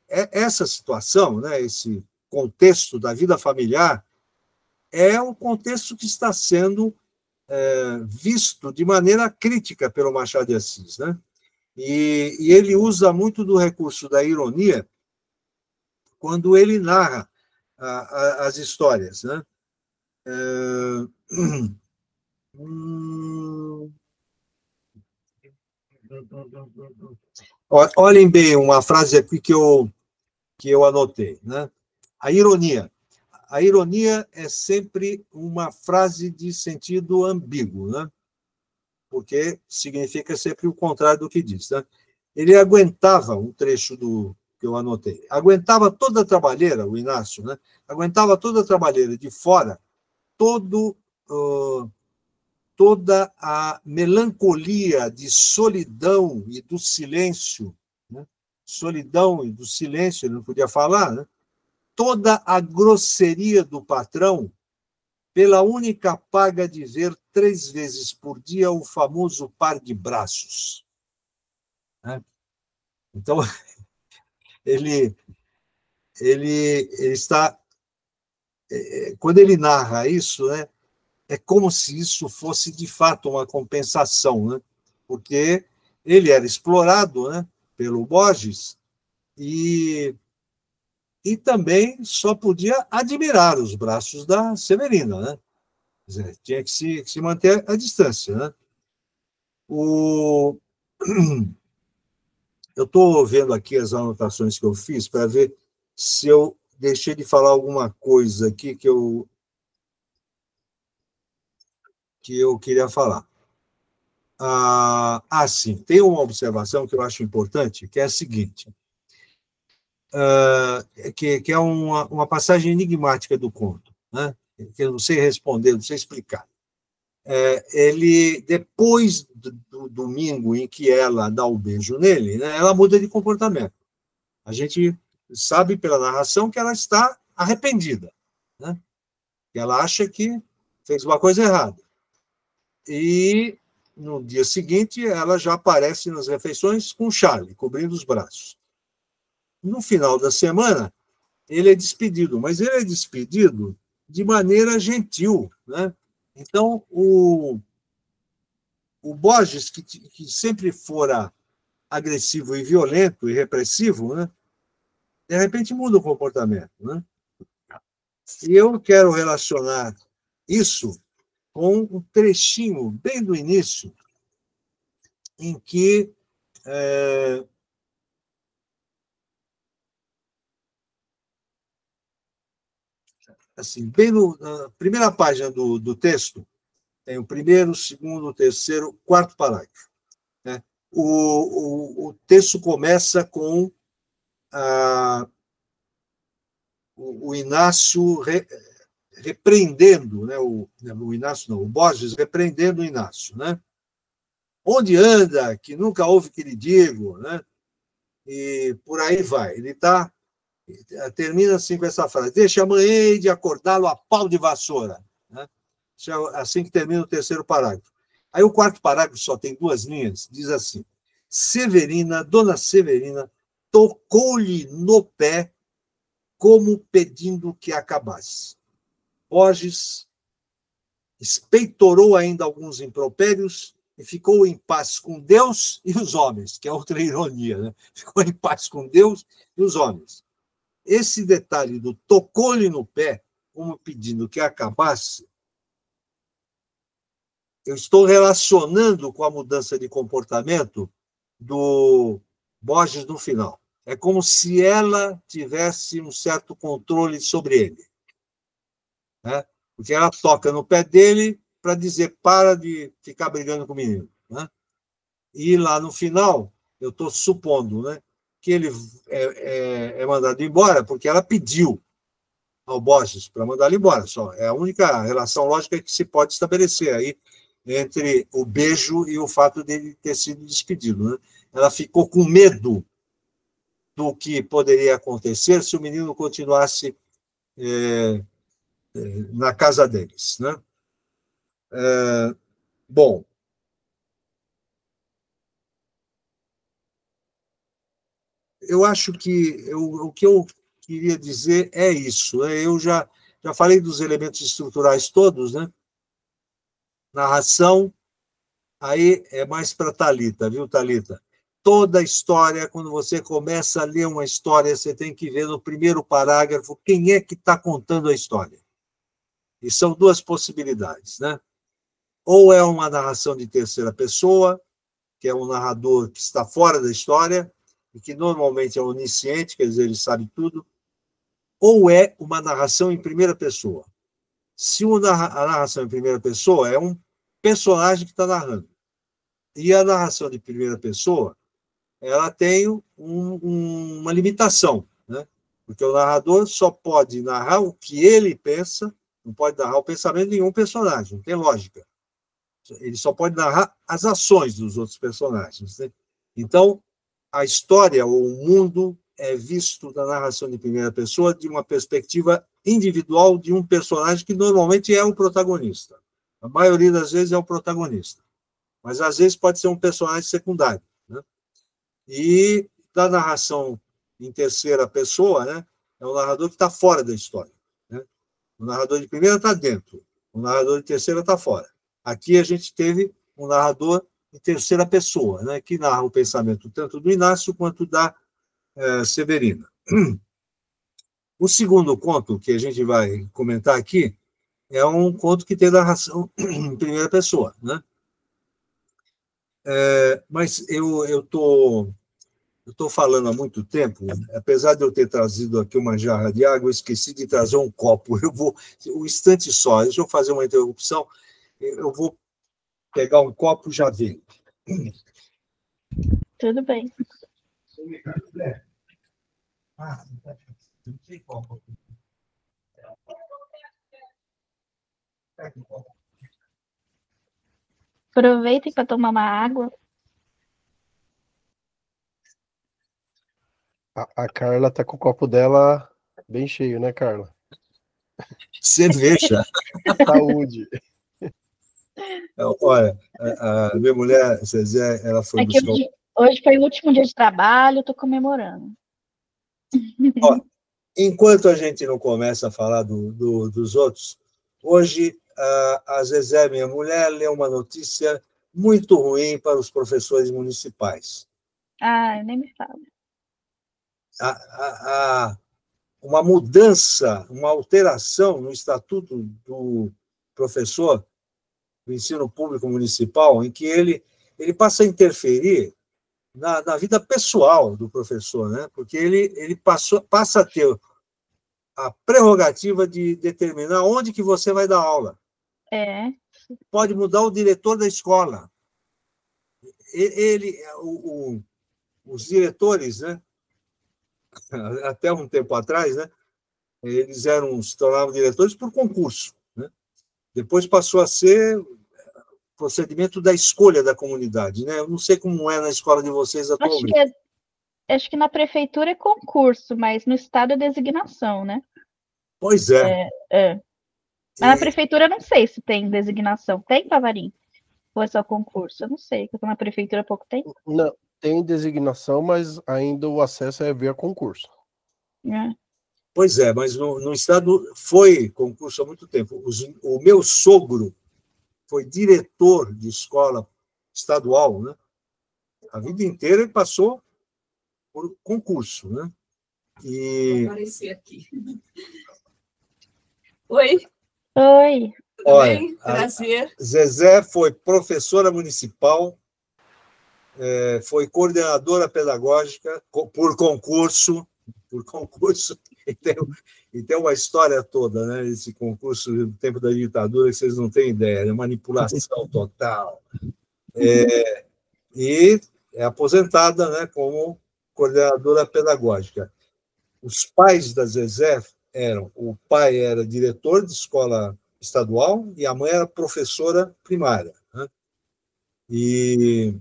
essa situação, né, esse contexto da vida familiar, é um contexto que está sendo visto de maneira crítica pelo Machado de Assis. Né? E ele usa muito do recurso da ironia quando ele narra as histórias. Né? Olhem bem uma frase aqui que eu anotei. Né? A ironia. A ironia é sempre uma frase de sentido ambíguo, né? Porque significa sempre o contrário do que diz. Né? Ele aguentava, um trecho que eu anotei, aguentava toda a trabalheira, o Inácio, né? Aguentava toda a trabalheira de fora, toda a melancolia de solidão e do silêncio, né? Solidão e do silêncio, ele não podia falar, né? Toda a grosseria do patrão, pela única paga de ver 3 vezes por dia o famoso par de braços. Né? Então, ele está... Quando ele narra isso, né, é como se isso fosse, de fato, uma compensação, né? Porque ele era explorado, né, pelo Borges e também só podia admirar os braços da Severina, né? Quer dizer, tinha que se manter à distância. Né? Eu estou vendo aqui as anotações que eu fiz para ver se eu deixei de falar alguma coisa aqui que eu queria falar. Sim, tem uma observação que eu acho importante, que é a seguinte, que é uma passagem enigmática do conto, né? Que eu não sei responder, não sei explicar. Ele, depois do domingo em que ela dá o beijo nele, né, ela muda de comportamento. A gente sabe pela narração que ela está arrependida, né? Que ela acha que fez uma coisa errada. E no dia seguinte ela já aparece nas refeições com Charlie, cobrindo os braços. No final da semana, ele é despedido, mas ele é despedido de maneira gentil, né? Então, o Borges, que sempre fora agressivo e violento e repressivo, né? De repente muda o comportamento, né? E eu quero relacionar isso com um trechinho bem do início, em que assim, bem na primeira página do texto, tem o primeiro, o segundo, o terceiro, quarto parágrafo, né? O texto começa com o Inácio repreendendo, né? O Inácio não, o Borges repreendendo o Inácio, né? Onde anda, que nunca ouve que lhe digo, né? E por aí vai. Ele termina assim com essa frase: deixa amanhã de acordá-lo a pau de vassoura, né? Assim que termina o terceiro parágrafo. Aí o quarto parágrafo só tem 2 linhas, diz assim: Dona Severina tocou-lhe no pé como pedindo que acabasse. Borges espeitorou ainda alguns impropérios e ficou em paz com Deus e os homens, que é outra ironia, né? Ficou em paz com Deus e os homens. Esse detalhe do tocou-lhe no pé, como pedindo que acabasse, eu estou relacionando com a mudança de comportamento do Borges no final. É como se ela tivesse um certo controle sobre ele, né? Porque ela toca no pé dele para dizer: para de ficar brigando com o menino, né? E lá no final, eu estou supondo, né, que ele é mandado embora porque ela pediu ao Borges para mandar ele embora. Só é a única relação lógica que se pode estabelecer aí entre o beijo e o fato dele ter sido despedido, né? Ela ficou com medo do que poderia acontecer se o menino continuasse na casa deles, né? Bom, eu acho que o que eu queria dizer é isso, né? Eu já falei dos elementos estruturais todos, né? Narração, aí é mais para Thalita, viu, Thalita? Toda história, quando você começa a ler uma história, você tem que ver no primeiro parágrafo quem é que está contando a história. E são 2 possibilidades, né? Ou é uma narração de terceira pessoa, que é um narrador que está fora da história, e que normalmente é onisciente, quer dizer, ele sabe tudo, ou é uma narração em primeira pessoa. Se a narração em primeira pessoa é um personagem que está narrando, e a narração de primeira pessoa, ela tem uma limitação, né? Porque o narrador só pode narrar o que ele pensa, não pode narrar o pensamento de nenhum personagem, não tem lógica. Ele só pode narrar as ações dos outros personagens, né? Então, a história ou o mundo é visto na narração de primeira pessoa de uma perspectiva individual de um personagem que normalmente é o protagonista. A maioria das vezes é o protagonista, mas às vezes pode ser um personagem secundário, né? E da narração em terceira pessoa, né, é o narrador que está fora da história, né? O narrador de primeira está dentro, o narrador de terceira está fora. Aqui a gente teve um narrador em terceira pessoa, né, que narra o pensamento tanto do Inácio quanto da Severina. O segundo conto que a gente vai comentar aqui é um conto que tem narração em primeira pessoa, né? Mas eu estou falando há muito tempo, apesar de eu ter trazido aqui uma jarra de água, eu esqueci de trazer um copo. Eu vou, um instante só, deixa eu fazer uma interrupção, eu vou pegar um copo, já vem. Tudo bem. Não tem copo. Aproveitem para tomar uma água. A Carla tá com o copo dela bem cheio, né, Carla? Cerveja. Saúde. Olha, a minha mulher, Zezé, ela foi É que buscar. hoje foi o último dia de trabalho, estou comemorando. Ó, enquanto a gente não começa a falar dos outros, hoje a Zezé, minha mulher, leu uma notícia muito ruim para os professores municipais. Ah, nem me fala. Uma mudança, uma alteração no estatuto do professor do ensino público municipal, em que ele passa a interferir na vida pessoal do professor, né? Porque ele passa a ter a prerrogativa de determinar onde que você vai dar aula. É. Pode mudar o diretor da escola. Os diretores, né? Até um tempo atrás, né? Eles se tornavam diretores por concurso, né? Depois passou a ser procedimento da escolha da comunidade, né? Eu não sei como é na escola de vocês atualmente. Acho que na prefeitura é concurso, mas no estado é designação, né? Pois é. Mas na prefeitura eu não sei se tem designação. Tem, Pavarim? Ou é só concurso? Eu não sei, porque eu tô na prefeitura há pouco tempo. Não, tem designação, mas ainda o acesso é via concurso. Pois é, mas no estado foi concurso há muito tempo. O meu sogro foi diretor de escola estadual, né? A vida inteira ele passou por concurso, né? Vou aparecer aqui. Oi. Oi. Tudo bem? Prazer. Zezé foi professora municipal, foi coordenadora pedagógica por concurso, e tem uma história toda, né? Esse concurso no tempo da ditadura que vocês não têm ideia, é manipulação total. E é aposentada, né, como coordenadora pedagógica. Os pais da Zezé o pai era diretor de escola estadual e a mãe era professora primária, né? E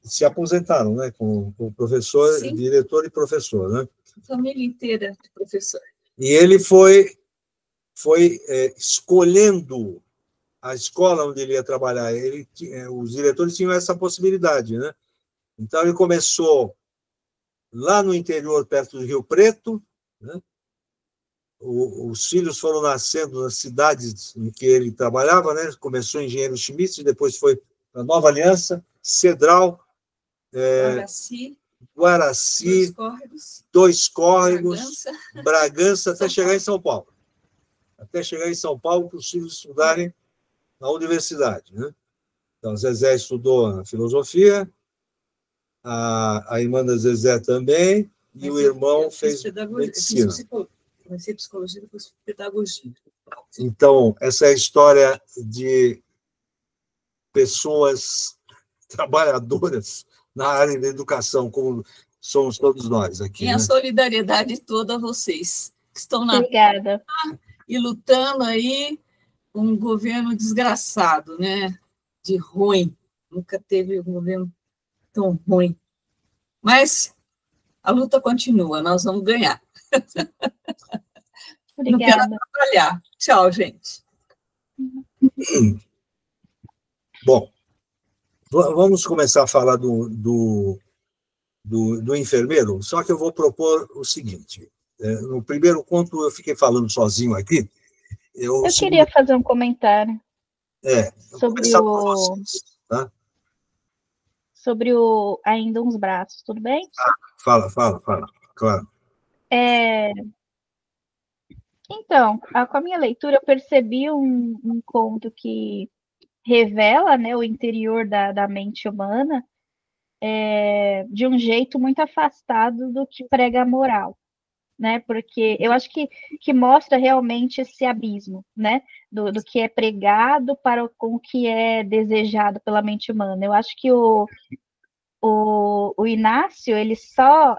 se aposentaram, né, como professor, Sim. diretor e professor, né? Família inteira de professor. E ele foi escolhendo a escola onde ele ia trabalhar. Os diretores tinham essa possibilidade, né? Então ele começou lá no interior, perto do Rio Preto, né? Os filhos foram nascendo nas cidades em que ele trabalhava, né? Começou em Engenheiro Schmidt, depois foi para Nova Aliança, Cedral, Guaraci, Dois Córregos, Bragança, até chegar em São Paulo. Até chegar em São Paulo para os filhos estudarem na universidade, né? Então, Zezé estudou na filosofia, a irmã da Zezé também, e o irmão fez medicina. Comecei psicologia, depois pedagogia. Então, essa é a história de pessoas trabalhadoras na área da educação, como somos todos nós aqui. Minha né? solidariedade toda a vocês que estão na Obrigada. E lutando aí com um governo desgraçado, né? De ruim. Nunca teve um governo tão ruim. Mas a luta continua, nós vamos ganhar. Não quero Obrigada. atrapalhar. Tchau, gente. Bom, vamos começar a falar do enfermeiro, só que eu vou propor o seguinte. No primeiro conto, eu fiquei falando sozinho aqui. Eu queria fazer um comentário sobre vocês, tá? sobre ainda uns braços, tudo bem? Fala, claro. Então, com a minha leitura, eu percebi um conto que revela, né, o interior da mente humana de um jeito muito afastado do que prega a moral. né? Porque eu acho que mostra realmente esse abismo, né? Do que é pregado para com o que é desejado pela mente humana. Eu acho que o Inácio, ele só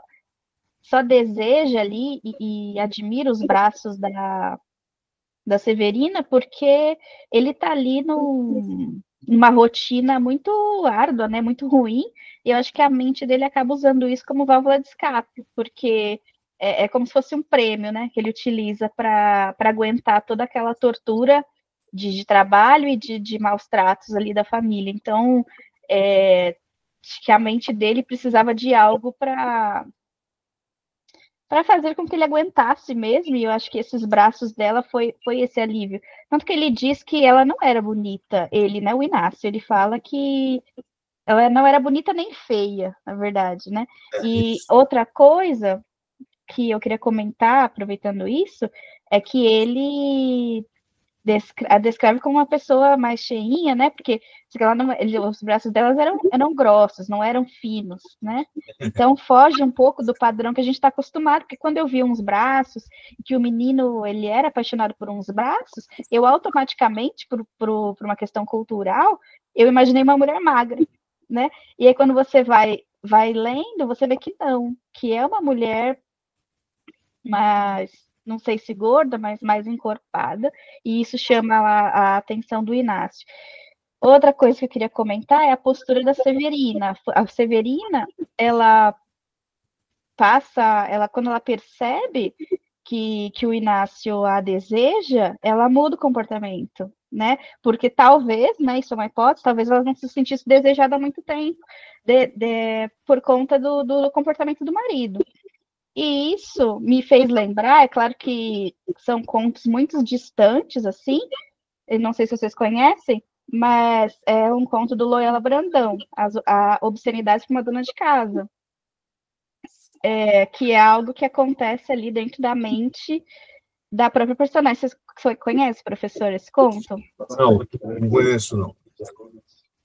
deseja ali e admira os braços da Severina porque ele está ali numa rotina muito árdua, né? Muito ruim, e eu acho que a mente dele acaba usando isso como válvula de escape, porque é como se fosse um prêmio, né? Que ele utiliza para aguentar toda aquela tortura de trabalho e de maus tratos ali da família. Então, acho que a mente dele precisava de algo para fazer com que ele aguentasse mesmo, e eu acho que esses braços dela foi esse alívio. Tanto que ele diz que ela não era bonita, ele, né, o Inácio, ele fala que ela não era bonita nem feia, na verdade, né? E outra coisa que eu queria comentar, aproveitando isso, é que ele a descreve como uma pessoa mais cheinha, né? Porque ela não, os braços delas eram grossos, não eram finos, né? Então foge um pouco do padrão que a gente está acostumado, porque quando eu vi uns braços, que o menino ele era apaixonado por uns braços, eu automaticamente, por uma questão cultural, eu imaginei uma mulher magra, né? E aí quando você vai lendo, você vê que não, que é uma mulher mais, não sei se gorda, mas mais encorpada, e isso chama a atenção do Inácio. Outra coisa que eu queria comentar é a postura da Severina. A Severina, ela quando ela percebe que o Inácio a deseja, ela muda o comportamento, né? Porque talvez, né, isso é uma hipótese, talvez ela não se sentisse desejada há muito tempo, por conta do comportamento do marido. E isso me fez lembrar, é claro que são contos muito distantes, assim, eu não sei se vocês conhecem, mas é um conto do Loyola Brandão, a obscenidade para uma dona de casa, que é algo que acontece ali dentro da mente da própria personagem. Vocês conhecem, professor, esse conto? Não conheço, não.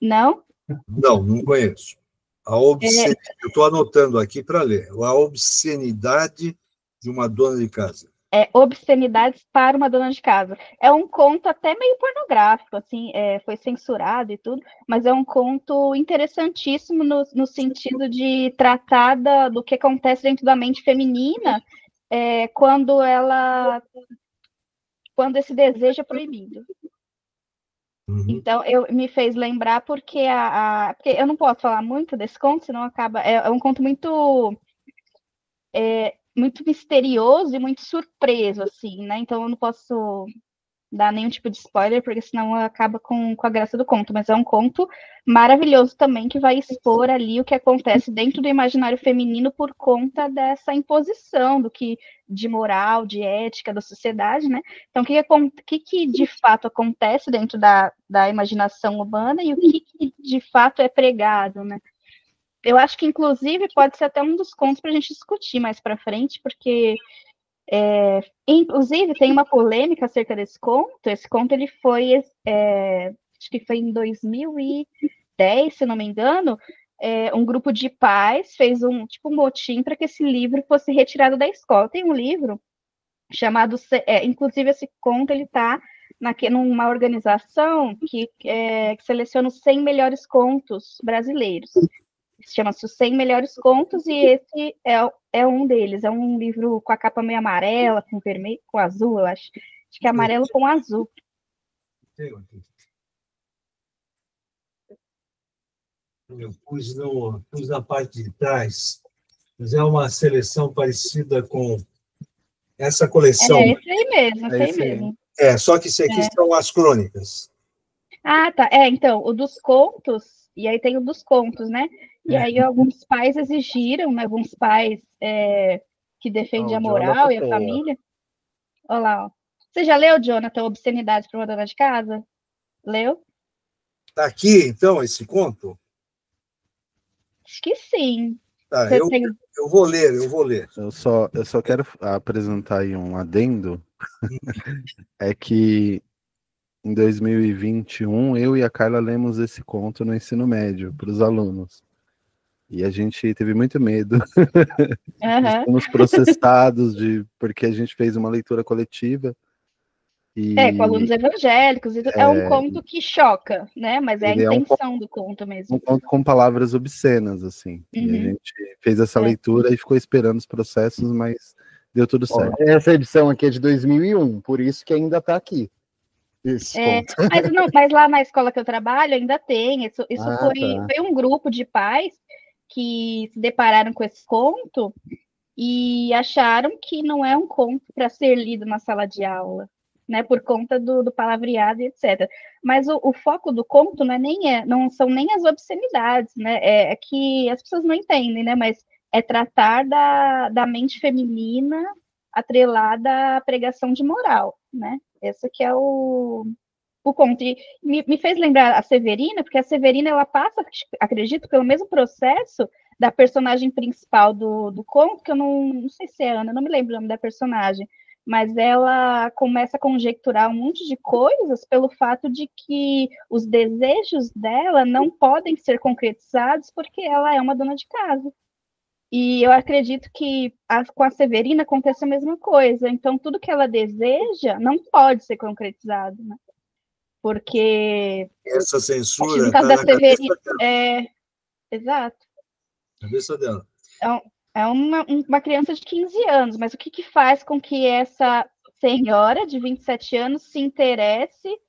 Não? Não conheço. Eu estou anotando aqui para ler. A obscenidade de uma dona de casa. Obscenidades para uma dona de casa. É um conto até meio pornográfico, assim, foi censurado e tudo, mas é um conto interessantíssimo no sentido de tratar do que acontece dentro da mente feminina quando esse desejo é proibido. Então, me fez lembrar porque porque eu não posso falar muito desse conto, senão acaba. É um conto muito misterioso e muito surpreso, assim, né? Então eu não posso dar nenhum tipo de spoiler, porque senão acaba com a graça do conto. Mas é um conto maravilhoso também, que vai expor ali o que acontece dentro do imaginário feminino por conta dessa imposição de moral, de ética da sociedade, né? Então, o que de fato acontece dentro da imaginação humana e o que de fato é pregado, né? Eu acho que, inclusive, pode ser até um dos contos para a gente discutir mais para frente, porque, inclusive, tem uma polêmica acerca desse conto. Esse conto ele foi, acho que foi em 2010, se não me engano, um grupo de pais fez um motim para que esse livro fosse retirado da escola. Tem um livro chamado, inclusive esse conto ele está numa organização que seleciona os 100 melhores contos brasileiros. Chama-se Os 100 Melhores Contos, e esse é um deles. É um livro com a capa meio amarela, com vermelho, com azul, eu acho. Acho que é amarelo com azul. Eu pus na parte de trás, mas é uma seleção parecida com essa coleção. É esse aí mesmo, esse aí mesmo. Só que esse aqui são as crônicas. Ah, tá. Então, o dos contos, e aí tem o dos contos, né? E aí alguns pais exigiram, né? Alguns pais que defendem a moral e a família. Olha lá, ó. Você já leu, Jonathan, Obscenidades para uma dona de casa? Leu? Está aqui, então, esse conto? Acho que sim. Tá, eu vou ler. Eu só quero apresentar aí um adendo. É que em 2021, eu e a Carla lemos esse conto no ensino médio para os alunos. E a gente teve muito medo. Aham. Fomos processados porque a gente fez uma leitura coletiva. Com alunos evangélicos. É um conto que choca, né? Mas é a Ele é um intenção do conto mesmo. um conto com palavras obscenas, assim. E a gente fez essa leitura e ficou esperando os processos, mas deu tudo certo. Essa edição aqui é de 2001, por isso que ainda está aqui. Mas lá na escola que eu trabalho ainda tem. Isso foi um grupo de pais que se depararam com esse conto e acharam que não é um conto para ser lido na sala de aula, né, por conta do palavreado e etc. Mas o foco do conto não são nem as obscenidades, né? É que as pessoas não entendem, né? Mas é tratar da mente feminina atrelada à pregação de moral, né? Esse que é o conto. E me fez lembrar a Severina, porque a Severina ela passa, acredito, pelo mesmo processo da personagem principal do conto, que eu não sei se é Ana, não me lembro o nome da personagem, mas ela começa a conjecturar um monte de coisas pelo fato de que os desejos dela não podem ser concretizados porque ela é uma dona de casa. E eu acredito que com a Severina acontece a mesma coisa. Então, tudo que ela deseja não pode ser concretizado, né? Porque essa censura no caso tá da na Severina, cabeça exato. Cabeça dela. É uma criança de 15 anos, mas o que faz com que essa senhora de 27 anos se interesse,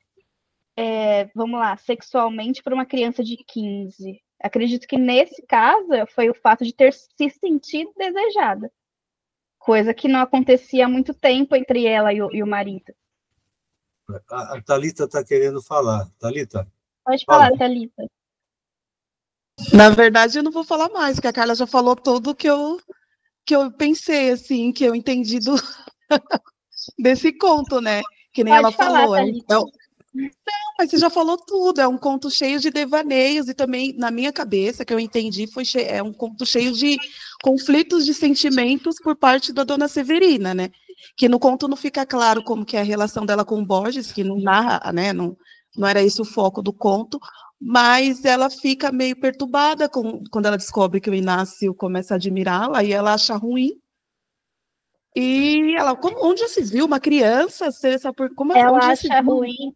vamos lá, sexualmente por uma criança de 15? Acredito que nesse caso foi o fato de ter se sentido desejada, coisa que não acontecia há muito tempo entre ela e o marido. A Thalita está querendo falar. Thalita? Pode falar, Thalita. Na verdade, eu não vou falar mais, porque a Carla já falou tudo que eu pensei, assim, que eu entendi desse conto, né? Que nem Pode ela falar, falou. Thalita. Não, mas você já falou tudo. É um conto cheio de devaneios e também, na minha cabeça, que eu entendi, é um conto cheio de conflitos de sentimentos por parte da dona Severina, né? Que no conto não fica claro como que é a relação dela com o Borges, que não narra, né? Não era esse o foco do conto, mas ela fica meio perturbada quando ela descobre que o Inácio começa a admirá-la e ela acha ruim. E ela, onde já se viu uma criança ser essa por como ela onde acha ruim,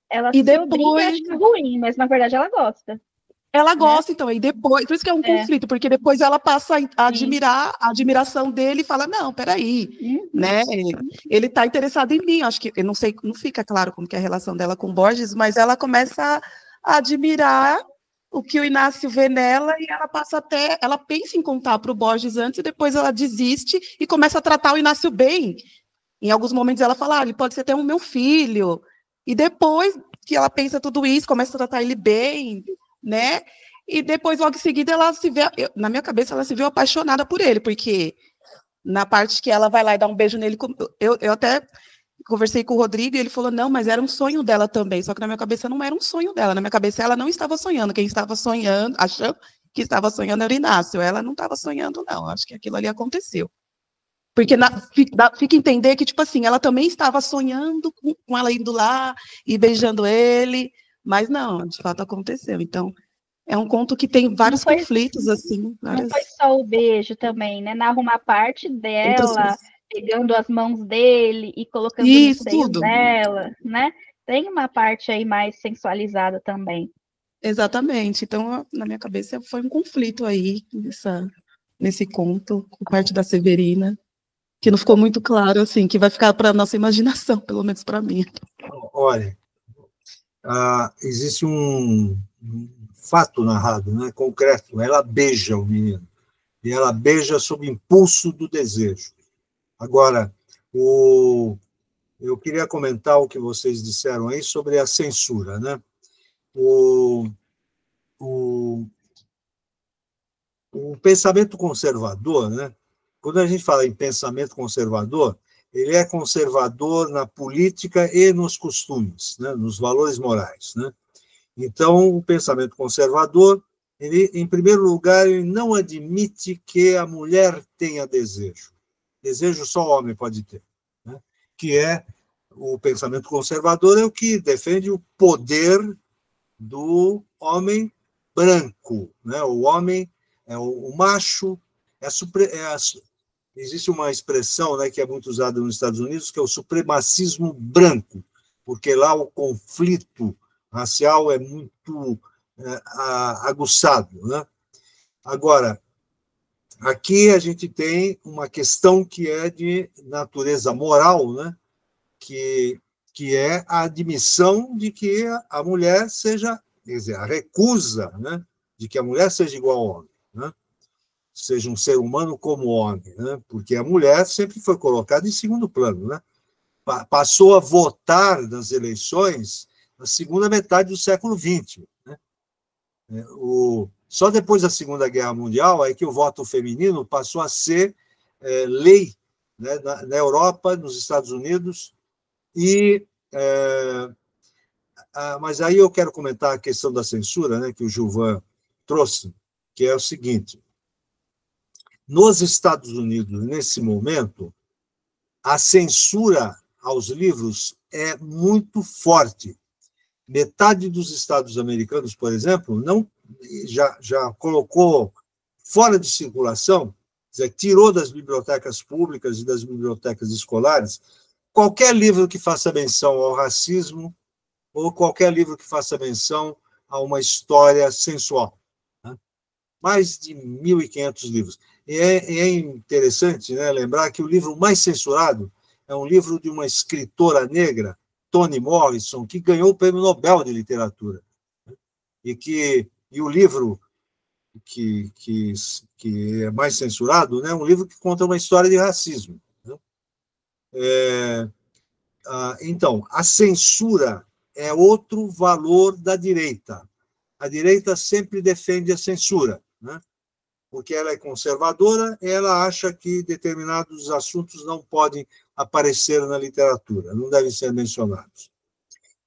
ela e se depois obriga a achar ruim, mas na verdade ela gosta. Ela gosta, então, e depois, por isso que é um conflito, porque depois ela passa a admirar a admiração dele e fala, não, peraí, né? Ele tá interessado em mim, acho que, eu não sei, não fica claro como que é a relação dela com o Borges, mas ela começa a admirar o que o Inácio vê nela e ela pensa em contar para o Borges antes e depois ela desiste e começa a tratar o Inácio bem. Em alguns momentos ela fala, ele pode ser até o meu filho. E depois que ela pensa tudo isso, começa a tratar ele bem, né? E depois, logo em seguida, ela se vê, na minha cabeça, ela se viu apaixonada por ele, porque na parte que ela vai lá e dá um beijo nele, eu até conversei com o Rodrigo e ele falou, não, mas era um sonho dela também, só que na minha cabeça não era um sonho dela, na minha cabeça ela não estava sonhando, quem estava sonhando, achando que estava sonhando era o Inácio, ela não estava sonhando não, acho que aquilo ali aconteceu. Porque fica entender que, tipo assim, ela também estava sonhando com ela indo lá e beijando ele, mas não, de fato aconteceu, então é um conto que tem vários conflitos, assim. Não foi só o beijo também, né? Narra uma parte dela pegando as mãos dele e colocando nos seios dela, né? Tem uma parte aí mais sensualizada também. Exatamente. Então, na minha cabeça, foi um conflito aí nesse conto, por parte da Severina, que não ficou muito claro, assim, que vai ficar para a nossa imaginação, pelo menos para mim. Olha, existe um fato narrado, né, concreto. Ela beija o menino, e ela beija sob impulso do desejo. Agora, eu queria comentar o que vocês disseram aí sobre a censura, né? O pensamento conservador, né? Quando a gente fala em pensamento conservador, ele é conservador na política e nos costumes, né? Nos valores morais, né? Então, o pensamento conservador, ele, em primeiro lugar, ele não admite que a mulher tenha desejo. Desejo só o homem pode ter, né? Que é o pensamento conservador, é o que defende o poder do homem branco, né? O homem é o macho, existe uma expressão, né, que é muito usada nos Estados Unidos, que é o supremacismo branco, porque lá o conflito racial é muito aguçado, né? Agora, aqui a gente tem uma questão que é de natureza moral, né? que é a admissão de que a mulher seja, quer dizer, a recusa, né? De que a mulher seja igual ao homem, né? Seja um ser humano como homem, né? Porque a mulher sempre foi colocada em segundo plano, né? Passou a votar nas eleições na segunda metade do século XX. Né? Só depois da Segunda Guerra Mundial é que o voto feminino passou a ser lei, né? Na Europa, nos Estados Unidos. Mas aí eu quero comentar a questão da censura, né, que o Gilvan trouxe, que é o seguinte: nos Estados Unidos, nesse momento, a censura aos livros é muito forte. Metade dos estados americanos, por exemplo, já colocou fora de circulação, quer dizer, tirou das bibliotecas públicas e das bibliotecas escolares qualquer livro que faça menção ao racismo ou qualquer livro que faça menção a uma história sensual. Né? Mais de 1.500 livros. E é interessante, né, lembrar que o livro mais censurado é um livro de uma escritora negra, Toni Morrison, que ganhou o Prêmio Nobel de Literatura. E o livro que é mais censurado, né, é um livro que conta uma história de racismo. Né? Então, a censura é outro valor da direita. A direita sempre defende a censura, né? Porque ela é conservadora, ela acha que determinados assuntos não podem aparecer na literatura, não devem ser mencionados.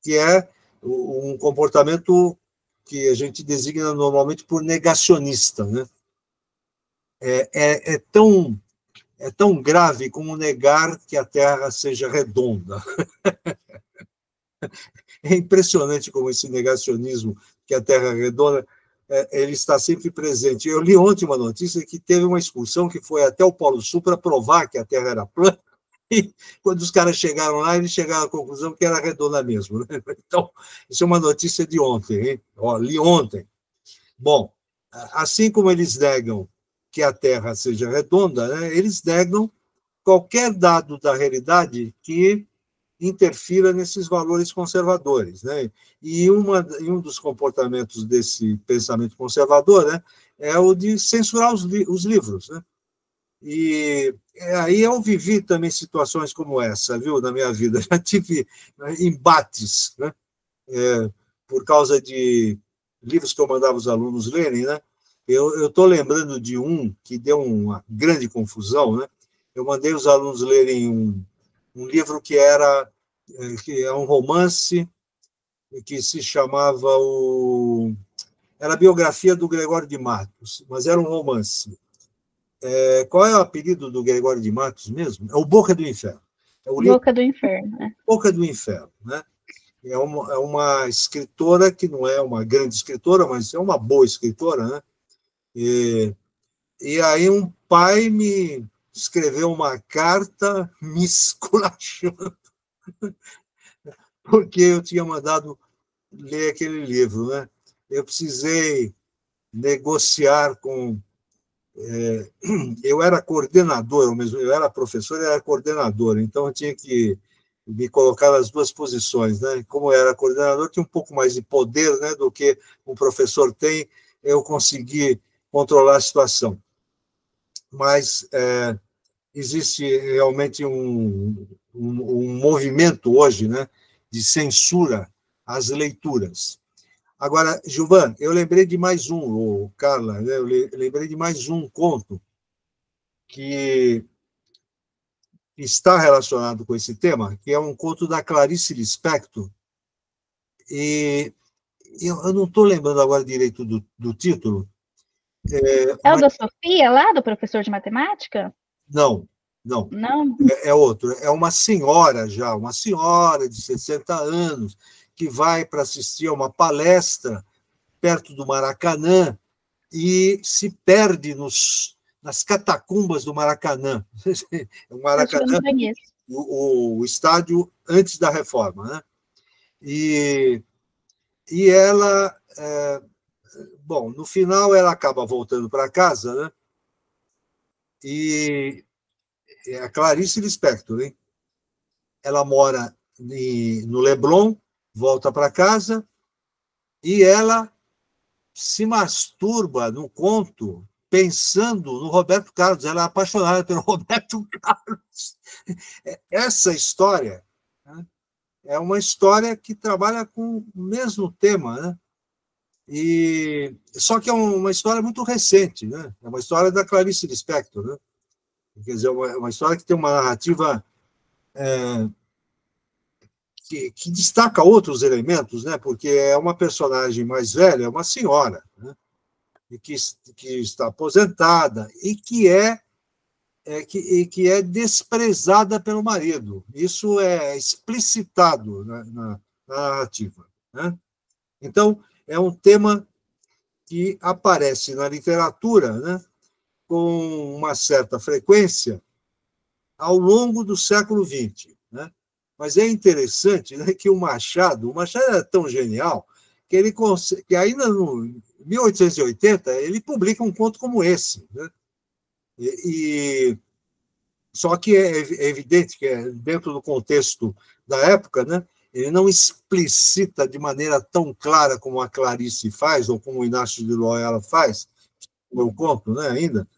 Que é um comportamento que a gente designa normalmente por negacionista, né? É tão grave como negar que a Terra seja redonda. É impressionante como esse negacionismo que a Terra é redonda, ele está sempre presente. Eu li ontem uma notícia que teve uma excursão que foi até o Polo Sul para provar que a Terra era plana, e quando os caras chegaram lá, eles chegaram à conclusão que era redonda mesmo. Né? Então, isso é uma notícia de ontem, hein? Ó, li ontem. Bom, assim como eles negam que a Terra seja redonda, né, eles negam qualquer dado da realidade que interfira nesses valores conservadores, né? E um dos comportamentos desse pensamento conservador, né, é o de censurar os livros, né? E aí eu vivi também situações como essa, viu, na minha vida. Já tive embates, né? Por causa de livros que eu mandava os alunos lerem, né? Eu estou lembrando de um que deu uma grande confusão, né? Eu mandei os alunos lerem um livro que é um romance que se chamava era a biografia do Gregório de Matos, mas era um romance. Qual é o apelido do Gregório de Matos mesmo? É o Boca do Inferno. Boca do Inferno, né? Boca do Inferno, né? É uma escritora que não é uma grande escritora, mas é uma boa escritora, né? E aí um pai me escreveu uma carta me esculachando porque eu tinha mandado ler aquele livro, né? Eu precisei negociar com... eu era coordenador, eu era professor e era coordenador, então eu tinha que me colocar nas duas posições, né? Como eu era coordenador, tinha um pouco mais de poder, né, do que um professor tem, eu consegui controlar a situação. Mas existe realmente um movimento hoje, né, de censura às leituras. Agora, Gilvan, eu lembrei de mais Carla, né, eu lembrei de mais um conto que está relacionado com esse tema, que é um conto da Clarice Lispector, e eu não estou lembrando agora direito do título. O da Sofia, lá, do professor de matemática? Não. É outro. É uma senhora de 60 anos, que vai para assistir a uma palestra perto do Maracanã, e se perde nas catacumbas do Maracanã. O Maracanã, o estádio antes da reforma, né? E ela, bom, no final ela acaba voltando para casa, né? E a Clarice Lispector, hein? Ela mora no Leblon, volta para casa e ela se masturba no conto pensando no Roberto Carlos. Ela é apaixonada pelo Roberto Carlos. Essa história, né, é uma história que trabalha com o mesmo tema, né? Só que é uma história muito recente, né? É uma história da Clarice Lispector, né? Quer dizer, uma história que tem uma narrativa que destaca outros elementos, né? Porque é uma personagem mais velha, é uma senhora, né? E que está aposentada e que é desprezada pelo marido. Isso é explicitado na narrativa, né? Então, é um tema que aparece na literatura, né, com uma certa frequência ao longo do século XX, né? Mas é interessante, né, que o Machado é tão genial que ainda no 1880 ele publica um conto como esse, né? Só que é evidente que dentro do contexto da época, né, ele não explicita de maneira tão clara como a Clarice faz, ou como o Inácio de Loyola faz, eu conto, né, ainda,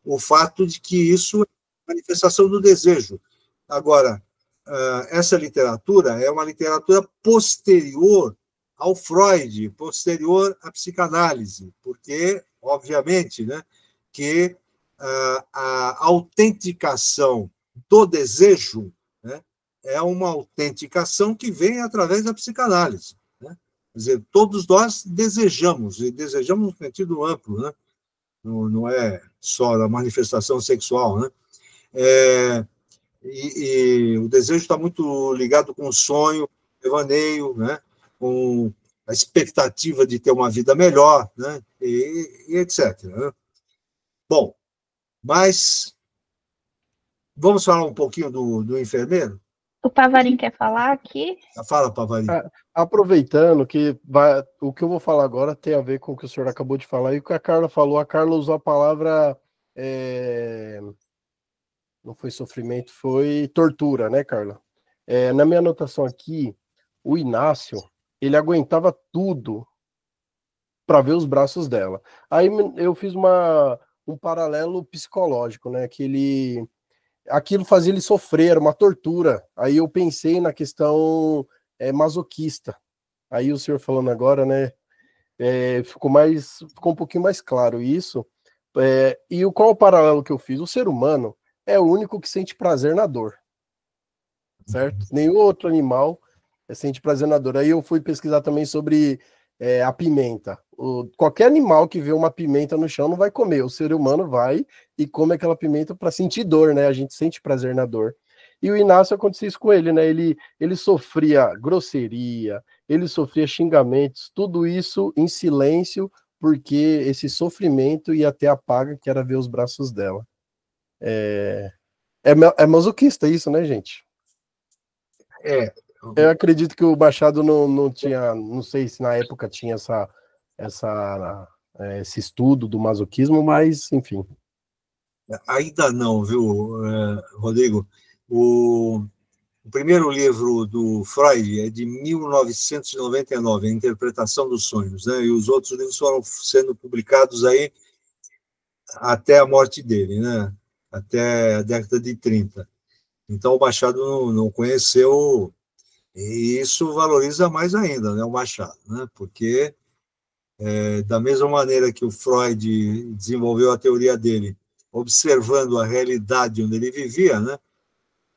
o fato de que isso é manifestação do desejo. Agora, essa literatura é uma literatura posterior ao Freud, posterior à psicanálise, porque, obviamente, né, que a autenticação do desejo, né, é uma autenticação que vem através da psicanálise, né? Quer dizer, todos nós desejamos, e desejamos no sentido amplo, né? Não é só a manifestação sexual, né? E o desejo está muito ligado com o sonho, devaneio, né? Com a expectativa de ter uma vida melhor, né? E etc. Né? Bom, mas vamos falar um pouquinho do enfermeiro? O Pavarim quer falar aqui? Fala, Pavarim. Aproveitando que o que eu vou falar agora tem a ver com o que o senhor acabou de falar e o que a Carla falou. A Carla usou a palavra... não foi sofrimento, foi tortura, né, Carla? Na minha anotação aqui, o Inácio, ele aguentava tudo para ver os braços dela. Aí eu fiz um paralelo psicológico, né, que aquilo fazia ele sofrer, era uma tortura. Aí eu pensei na questão masoquista. Aí o senhor falando agora, né, ficou um pouquinho mais claro isso. E qual o paralelo que eu fiz? O ser humano é o único que sente prazer na dor, certo? Nenhum outro animal sente prazer na dor. Aí eu fui pesquisar também sobre a pimenta. Qualquer animal que vê uma pimenta no chão não vai comer. O ser humano vai e come aquela pimenta para sentir dor, né? A gente sente prazer na dor. E o Inácio acontecia isso com ele, né? Ele sofria grosseria, ele sofria xingamentos, tudo isso em silêncio, porque esse sofrimento ia até a paga, que era ver os braços dela. É masoquista isso, né, gente? Eu acredito que o Machado não tinha, não sei se na época tinha esse estudo do masoquismo, mas, enfim. Ainda não, viu, Rodrigo? O primeiro livro do Freud é de 1999, A Interpretação dos Sonhos, né? E os outros livros foram sendo publicados aí até a morte dele, né? Até a década de 30. Então, o Machado não conheceu, e isso valoriza mais ainda, né, o Machado, né? Porque, da mesma maneira que o Freud desenvolveu a teoria dele, observando a realidade onde ele vivia, né?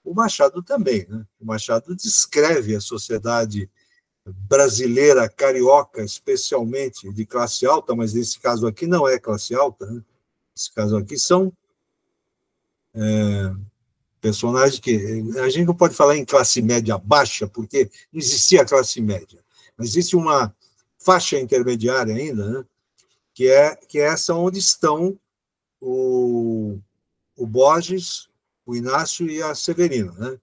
O Machado também, né? O Machado descreve a sociedade brasileira, carioca, especialmente de classe alta, mas nesse caso aqui não é classe alta, né? Nesse caso aqui são personagens que... A gente não pode falar em classe média baixa, porque não existia classe média, mas existe uma faixa intermediária ainda, né? que é essa onde estão o Borges, o Inácio e a Severina, né?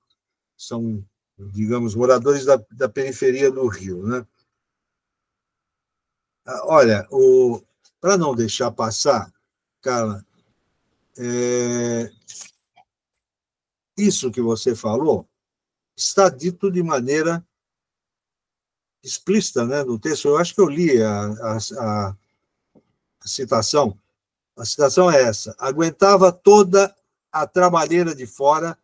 São, digamos, moradores da periferia do Rio, né? Olha, para não deixar passar, Carla, isso que você falou está dito de maneira explícita, né, no texto. Eu acho que eu li a citação. A citação é essa: aguentava toda a trabalheira de fora,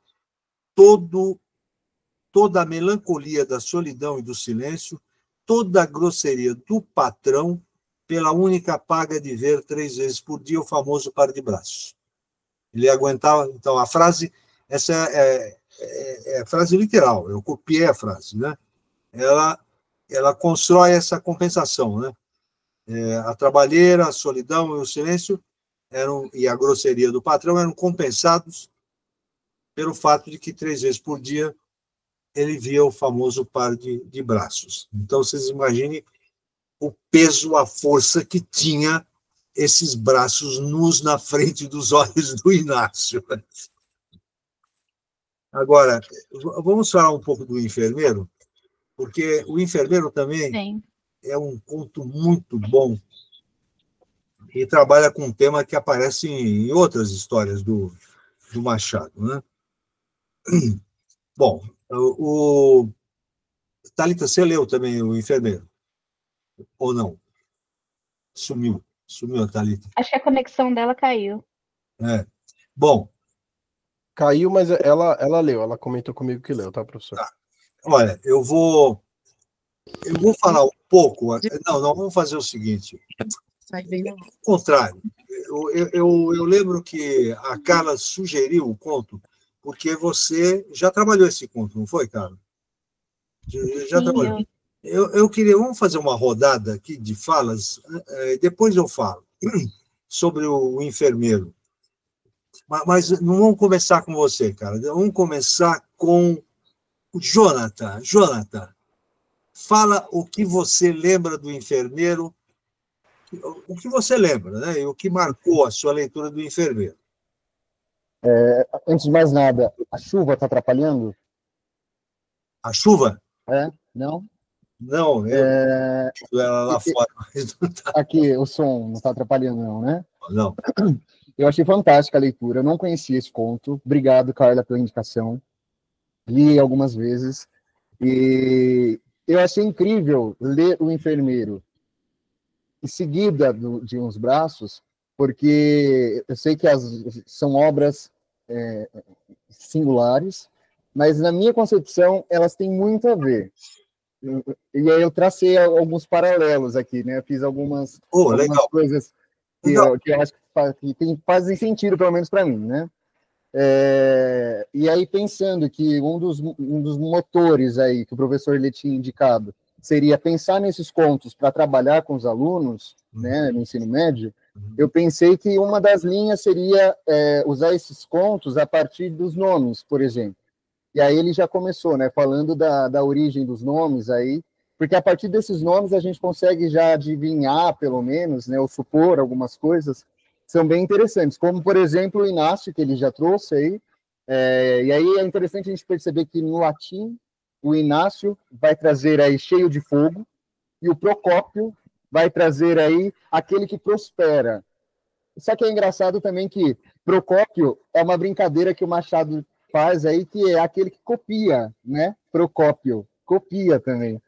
toda a melancolia da solidão e do silêncio, toda a grosseria do patrão, pela única paga de ver 3 vezes por dia o famoso par de braços. Ele aguentava. Então, a frase, essa é a frase literal, eu copiei a frase, né? Ela constrói essa compensação, né? A trabalheira, a solidão e o silêncio e a grosseria do patrão eram compensados pelo fato de que 3 vezes por dia ele via o famoso par de braços. Então, vocês imaginem o peso, a força que tinha esses braços nus na frente dos olhos do Inácio. Agora, vamos falar um pouco do Enfermeiro, porque o Enfermeiro também Sim. é um conto muito bom e trabalha com um tema que aparece em outras histórias do Machado, né? Bom, Thalita, você leu também o Enfermeiro? Ou não? Sumiu a Thalita. Acho que a conexão dela caiu. Bom. Caiu, mas ela leu, ela comentou comigo que leu, tá, professor? Tá. Olha, eu vou falar um pouco. Não, vamos fazer o seguinte. Ao contrário, eu lembro que a Carla sugeriu o conto, porque você já trabalhou esse conto, não foi, Carla? Já trabalhou. Eu queria, vamos fazer uma rodada aqui de falas, depois eu falo sobre o Enfermeiro. Mas não vamos começar com você, cara. Vamos começar com o Jonathan. Jonathan, fala o que você lembra do Enfermeiro, o que você lembra, né? E o que marcou a sua leitura do Enfermeiro. Antes de mais nada, a chuva está atrapalhando? A chuva? Não? Não, ela lá fora. Mas não tá. Aqui, o som não está atrapalhando, não, né? Não. Eu achei fantástica a leitura, eu não conhecia esse conto. Obrigado, Carla, pela indicação. Li algumas vezes. E eu achei incrível ler O Enfermeiro em seguida de Uns Braços, porque eu sei que são obras singulares, mas na minha concepção elas têm muito a ver. E aí eu tracei alguns paralelos aqui, né? Fiz algumas coisas que eu acho que fazem sentido, pelo menos para mim, né? E aí, pensando que um dos motores aí que o professor ele tinha indicado seria pensar nesses contos para trabalhar com os alunos, né, no ensino médio, eu pensei que uma das linhas seria usar esses contos a partir dos nomes, por exemplo. E aí ele já começou, né, falando da origem dos nomes aí, porque a partir desses nomes a gente consegue já adivinhar, pelo menos, né, ou supor algumas coisas que são bem interessantes, como, por exemplo, o Inácio, que ele já trouxe aí, e aí é interessante a gente perceber que no latim o Inácio vai trazer aí cheio de fogo, e o Procópio vai trazer aí aquele que prospera. Só que é engraçado também que Procópio é uma brincadeira que o Machado faz aí, que é aquele que copia, né? Procópio, copia também.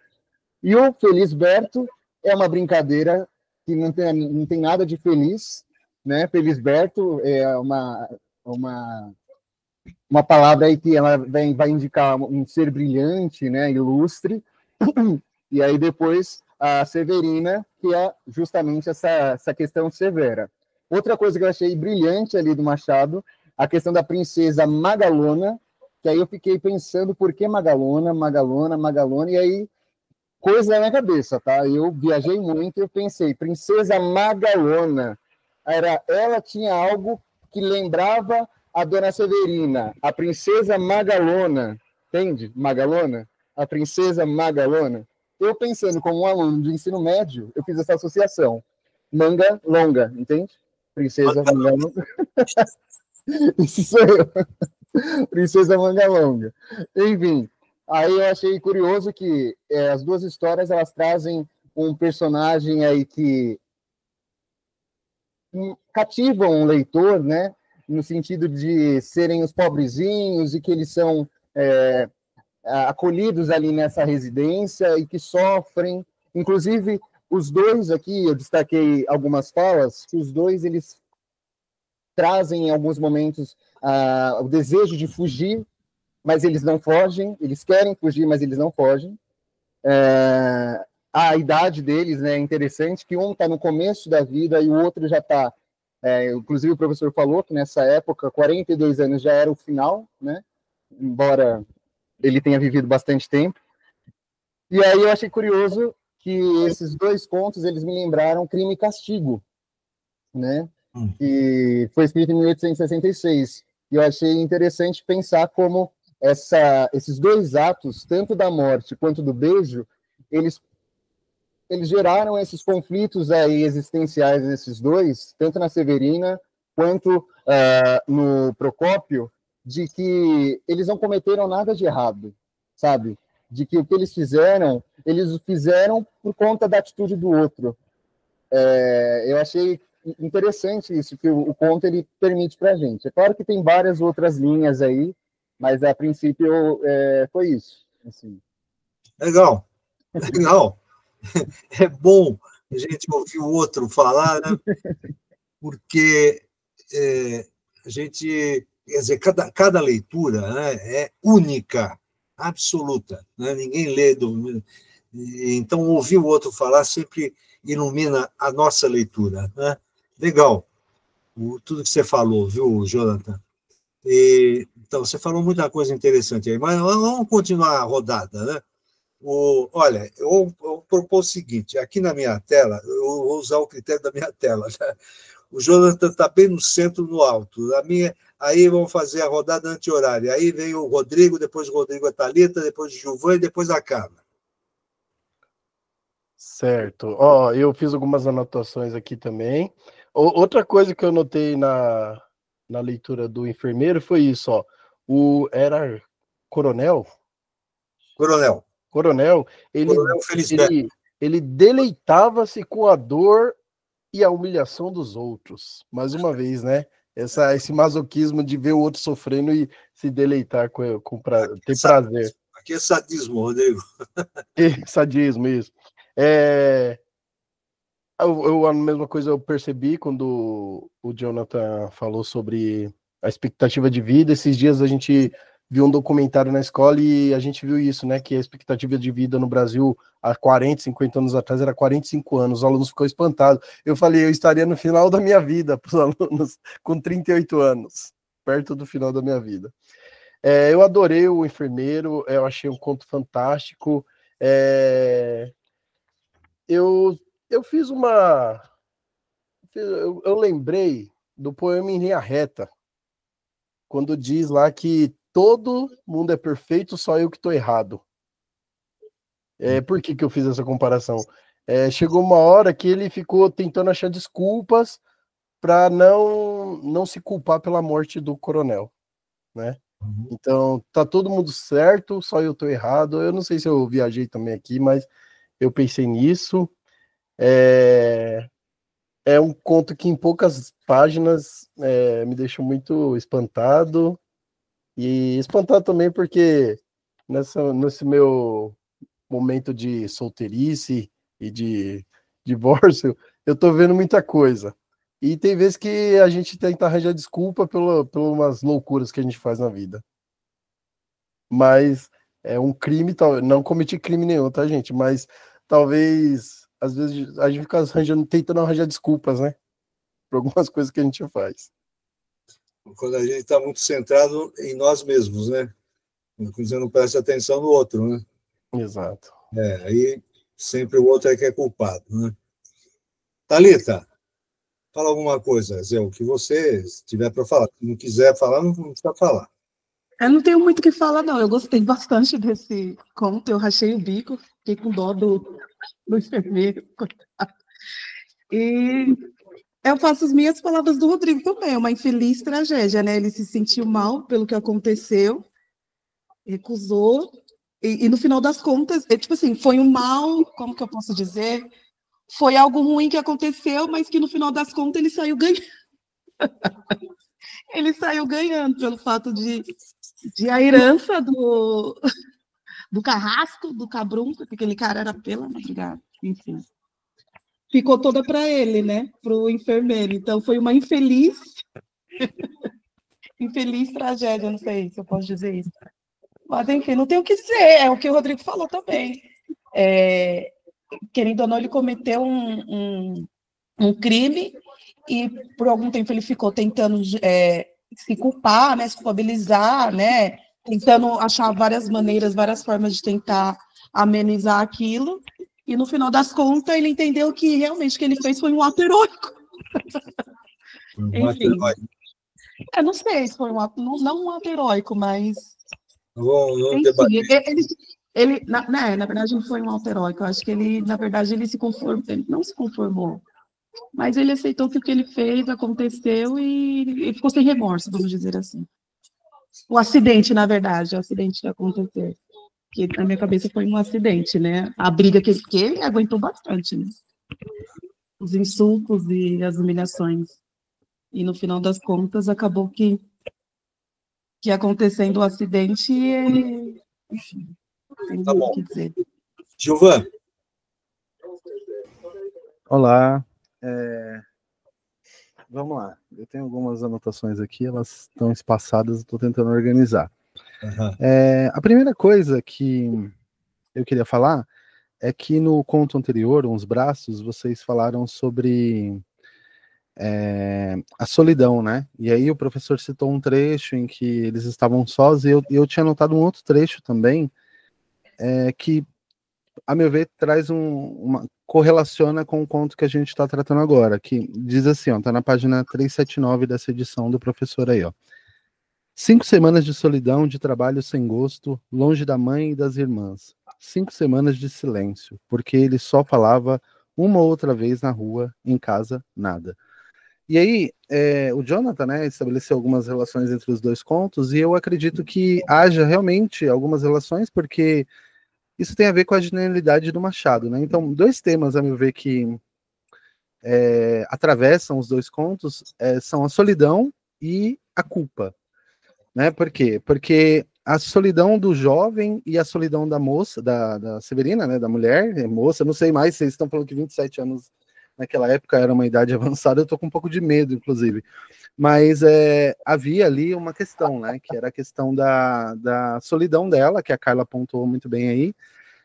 E o Felisberto é uma brincadeira que não tem nada de feliz, né? Felisberto é uma palavra aí que ela vai indicar um ser brilhante, né? Ilustre. E aí depois a Severina, que é justamente essa questão severa. Outra coisa que eu achei brilhante ali do Machado, a questão da princesa Magalona, que aí eu fiquei pensando por que Magalona, e aí coisa na minha cabeça, tá? Eu viajei muito e eu pensei, princesa Magalona, ela tinha algo que lembrava a dona Severina, a princesa Magalona, entende? Magalona, a princesa Magalona. Eu pensando como um aluno de ensino médio, eu fiz essa associação. Manga Longa, entende? Princesa Manga Longa. Isso sou eu. Princesa Manga Longa. Enfim, aí eu achei curioso que as duas histórias elas trazem um personagem aí que cativam o leitor, né? No sentido de serem os pobrezinhos e que eles são acolhidos ali nessa residência e que sofrem. Inclusive, os dois aqui, eu destaquei algumas falas, que os dois, eles trazem em alguns momentos o desejo de fugir, mas eles não fogem, eles querem fugir, mas eles não fogem. A idade deles, né, é interessante, que um está no começo da vida e o outro já está... inclusive, o professor falou que nessa época, 42 anos já era o final, né? Embora ele tenha vivido bastante tempo. E aí eu achei curioso que esses dois contos, eles me lembraram Crime e Castigo, né? Que foi escrito em 1866. E eu achei interessante pensar como esses dois atos, tanto da morte quanto do beijo, eles geraram esses conflitos aí existenciais nesses dois, tanto na Severina quanto no Procópio, de que eles não cometeram nada de errado, sabe? De que o que eles o fizeram por conta da atitude do outro. Eu achei interessante isso, que o conto ele permite para a gente. É claro que tem várias outras linhas aí, mas a princípio foi isso. Assim. Legal. É bom a gente ouvir o outro falar, né? Porque a gente... Quer dizer, cada leitura, né, é única, absoluta. Né? Ninguém lê... Então, ouvir o outro falar sempre ilumina a nossa leitura. Né? Legal. Tudo que você falou, viu, Jonathan? Então, você falou muita coisa interessante aí, mas vamos continuar a rodada, né? Olha, eu propor o seguinte, aqui na minha tela, eu vou usar o critério da minha tela, né? O Jonathan está bem no centro, no alto. Aí vamos fazer a rodada anti-horária. Aí vem o Rodrigo, depois o Rodrigo a Thalita, depois o Gilvan e depois a Carla. Certo. Eu fiz algumas anotações aqui também. Outra coisa que eu notei na leitura do enfermeiro foi isso, era Coronel? Coronel, ele deleitava-se com a dor e a humilhação dos outros. Mais uma vez, né? Esse masoquismo de ver o outro sofrendo e se deleitar ter prazer. Aqui é sadismo, Rodrigo. Sadismo, isso. A mesma coisa eu percebi quando o Jonathan falou sobre a expectativa de vida. Esses dias a gente viu um documentário na escola e a gente viu isso, né? Que a expectativa de vida no Brasil há 40, 50 anos atrás era 45 anos. Os alunos ficou espantados. Eu falei, eu estaria no final da minha vida para os alunos com 38 anos, perto do final da minha vida. Eu adorei o enfermeiro, eu achei um conto fantástico. Eu fiz eu lembrei do poema em linha reta, quando diz lá que todo mundo é perfeito, só eu que estou errado. Por que eu fiz essa comparação? Chegou uma hora que ele ficou tentando achar desculpas para não se culpar pela morte do coronel, né? Então, tá todo mundo certo, só eu estou errado. Eu não sei se eu viajei também aqui, mas eu pensei nisso. É um conto que em poucas páginas me deixou muito espantado. E espantado também porque nesse meu momento de solteirice e de divórcio, eu tô vendo muita coisa. E tem vezes que a gente tenta arranjar desculpa por umas loucuras que a gente faz na vida. Mas é um crime, não cometi crime nenhum, tá, gente? Mas talvez, às vezes, a gente fica tentando arranjar desculpas, né? Por algumas coisas que a gente faz. Quando a gente está muito centrado em nós mesmos, né? Quando você não presta atenção no outro, né? Exato. Aí sempre o outro é que é culpado, né? Thalita, fala alguma coisa, Zé, o que você tiver para falar. Se não quiser falar, não precisa falar. Eu não tenho muito o que falar, não. Eu gostei bastante desse conto, eu rachei o bico, fiquei com dó do enfermeiro. E eu faço as minhas palavras do Rodrigo também, é uma infeliz tragédia, né? Ele se sentiu mal pelo que aconteceu, recusou, e no final das contas, tipo assim, foi um mal, como que eu posso dizer? Foi algo ruim que aconteceu, mas que no final das contas ele saiu ganhando. Ele saiu ganhando pelo fato de a herança do Carrasco, do Cabrum, porque aquele cara era pela madrugada, enfim. Ficou toda para ele, né? Para o enfermeiro. Então foi uma infeliz tragédia, não sei se eu posso dizer isso. Mas, enfim, não tem o que dizer, é o que o Rodrigo falou também. Querendo ou não, ele cometeu um crime e por algum tempo ele ficou tentando se culpar, né, se culpabilizar, né, tentando achar várias maneiras, várias formas de tentar amenizar aquilo, e no final das contas ele entendeu que realmente o que ele fez foi um ato heróico. Enfim, eu não sei se foi um ato, não um ato heróico, mas enfim, ele na verdade não foi um ato heróico, eu acho que ele, na verdade, ele não se conformou, mas ele aceitou que o que ele fez aconteceu e ficou sem remorso, vamos dizer assim. O acidente, na verdade, o acidente que aconteceu, que na minha cabeça foi um acidente, né? A briga que ele aguentou bastante, né? Os insultos e as humilhações. E no final das contas acabou que acontecendo o acidente e, enfim, tem muito o que dizer. Gilvan. Olá. Vamos lá. Eu tenho algumas anotações aqui, elas estão espaçadas, estou tentando organizar. Uhum. A primeira coisa que eu queria falar é que no conto anterior, Uns Braços, vocês falaram sobre a solidão, né? E aí o professor citou um trecho em que eles estavam sós, e eu tinha notado um outro trecho também, que, a meu ver, correlaciona com o conto que a gente está tratando agora, que diz assim, ó, tá na página 379 dessa edição do professor aí, ó. 5 semanas de solidão, de trabalho sem gosto, longe da mãe e das irmãs. 5 semanas de silêncio, porque ele só falava uma ou outra vez na rua, em casa, nada. E aí, o Jonathan, né, estabeleceu algumas relações entre os dois contos, e eu acredito que haja realmente algumas relações, porque isso tem a ver com a genialidade do Machado, né? Então, 2 temas, a meu ver, que atravessam os 2 contos são a solidão e a culpa, né? Por quê? Porque a solidão do jovem e a solidão da moça, da Severina, né, da mulher, moça, não sei mais, vocês estão falando que 27 anos naquela época era uma idade avançada, eu tô com um pouco de medo, inclusive. Mas havia ali uma questão, né, que era a questão da solidão dela, que a Carla apontou muito bem aí,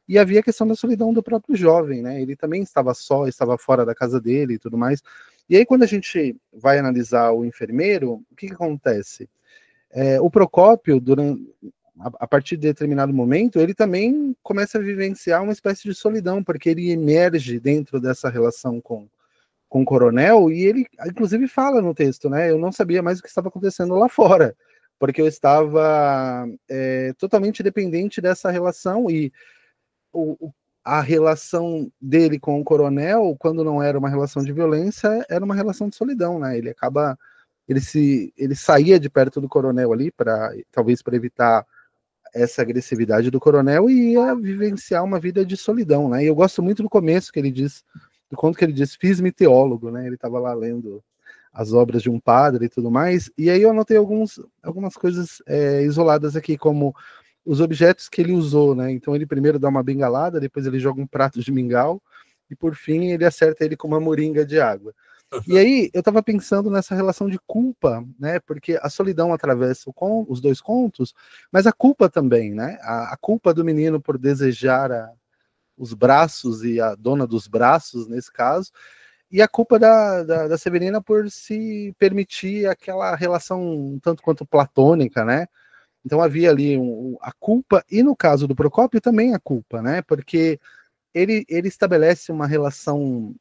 e havia a questão da solidão do próprio jovem, né, ele também estava só, estava fora da casa dele e tudo mais. E aí, quando a gente vai analisar o enfermeiro, o que acontece? O Procópio, a partir de determinado momento, ele também começa a vivenciar uma espécie de solidão, porque ele emerge dentro dessa relação com o coronel, e ele, inclusive, fala no texto, né? Eu não sabia mais o que estava acontecendo lá fora, porque eu estava totalmente dependente dessa relação, e a relação dele com o coronel, quando não era uma relação de violência, era uma relação de solidão, né? Ele saía de perto do coronel ali, talvez para evitar essa agressividade do coronel, e ia vivenciar uma vida de solidão, né? E eu gosto muito do começo que ele diz, do conto que ele diz, fiz-me teólogo, né? Ele estava lá lendo as obras de um padre e tudo mais, e aí eu anotei algumas coisas isoladas aqui, como os objetos que ele usou, né? Então ele primeiro dá uma bengalada, depois ele joga um prato de mingau, e por fim ele acerta ele com uma moringa de água. E aí eu estava pensando nessa relação de culpa, né? Porque a solidão atravessa os 2 contos, mas a culpa também, né? A culpa do menino por desejar os braços e a dona dos braços, nesse caso, e a culpa da Severina por se permitir aquela relação um tanto quanto platônica, né? Então havia ali a culpa, e no caso do Procópio também a culpa, né? Porque ele estabelece uma relação,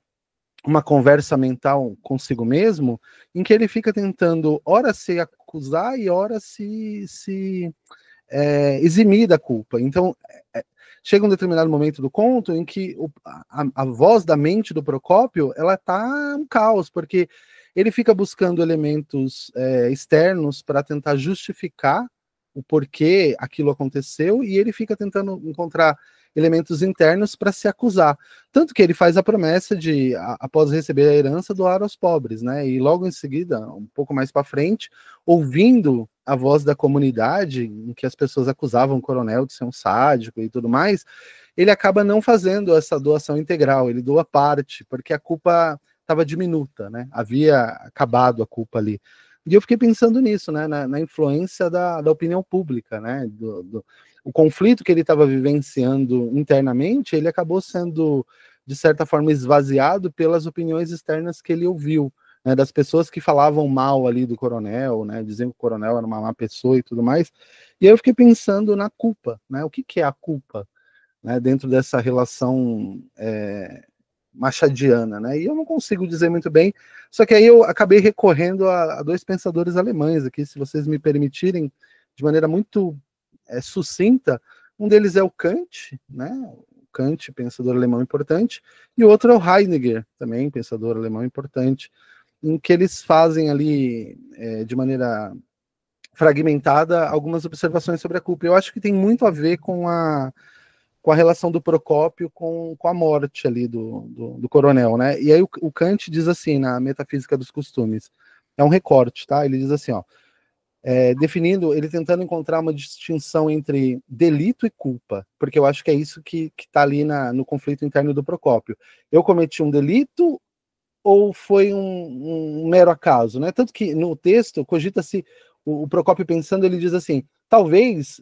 uma conversa mental consigo mesmo, em que ele fica tentando ora se acusar e ora se eximir da culpa. Então, chega um determinado momento do conto em que a voz da mente do Procópio, ela tá um caos, porque ele fica buscando elementos externos para tentar justificar o porquê aquilo aconteceu, e ele fica tentando encontrar elementos internos para se acusar. Tanto que ele faz a promessa de, após receber a herança, doar aos pobres, né? E logo em seguida, um pouco mais para frente, ouvindo a voz da comunidade, em que as pessoas acusavam o coronel de ser um sádico e tudo mais, ele acaba não fazendo essa doação integral, ele doa parte, porque a culpa estava diminuta, né? Havia acabado a culpa ali. E eu fiquei pensando nisso, né? Na influência da opinião pública, né? O conflito que ele estava vivenciando internamente, ele acabou sendo, de certa forma, esvaziado pelas opiniões externas que ele ouviu, né? Das pessoas que falavam mal ali do coronel, né? Diziam que o coronel era uma má pessoa e tudo mais. E aí eu fiquei pensando na culpa, né? O que é a culpa, né? Dentro dessa relação machadiana, né? E eu não consigo dizer muito bem, só que aí eu acabei recorrendo a dois pensadores alemães aqui, se vocês me permitirem, de maneira muito sucinta. Um deles é o Kant, né? O Kant, pensador alemão importante, e o outro é o Heidegger, também pensador alemão importante, em que eles fazem ali, de maneira fragmentada, algumas observações sobre a culpa. Eu acho que tem muito a ver com a relação do Procópio com a morte ali do coronel, né? E aí o Kant diz assim, na Metafísica dos Costumes, é um recorte, tá? Ele diz assim, ó, definindo, ele tentando encontrar uma distinção entre delito e culpa, porque eu acho que é isso que tá ali no conflito interno do Procópio. Eu cometi um delito ou foi um mero acaso, né? Tanto que no texto cogita-se, o Procópio pensando, ele diz assim, talvez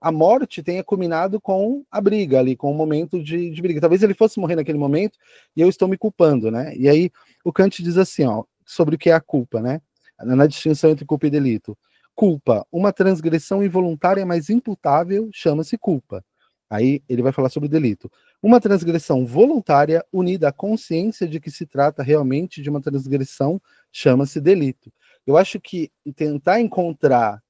a morte tenha culminado com a briga ali, com o momento de briga. Talvez ele fosse morrer naquele momento e eu estou me culpando, né? E aí o Kant diz assim, ó, sobre o que é a culpa, né? Na distinção entre culpa e delito. Culpa, uma transgressão involuntária mas imputável, chama-se culpa. Aí ele vai falar sobre o delito. Uma transgressão voluntária unida à consciência de que se trata realmente de uma transgressão chama-se delito. Eu acho que tentar encontrar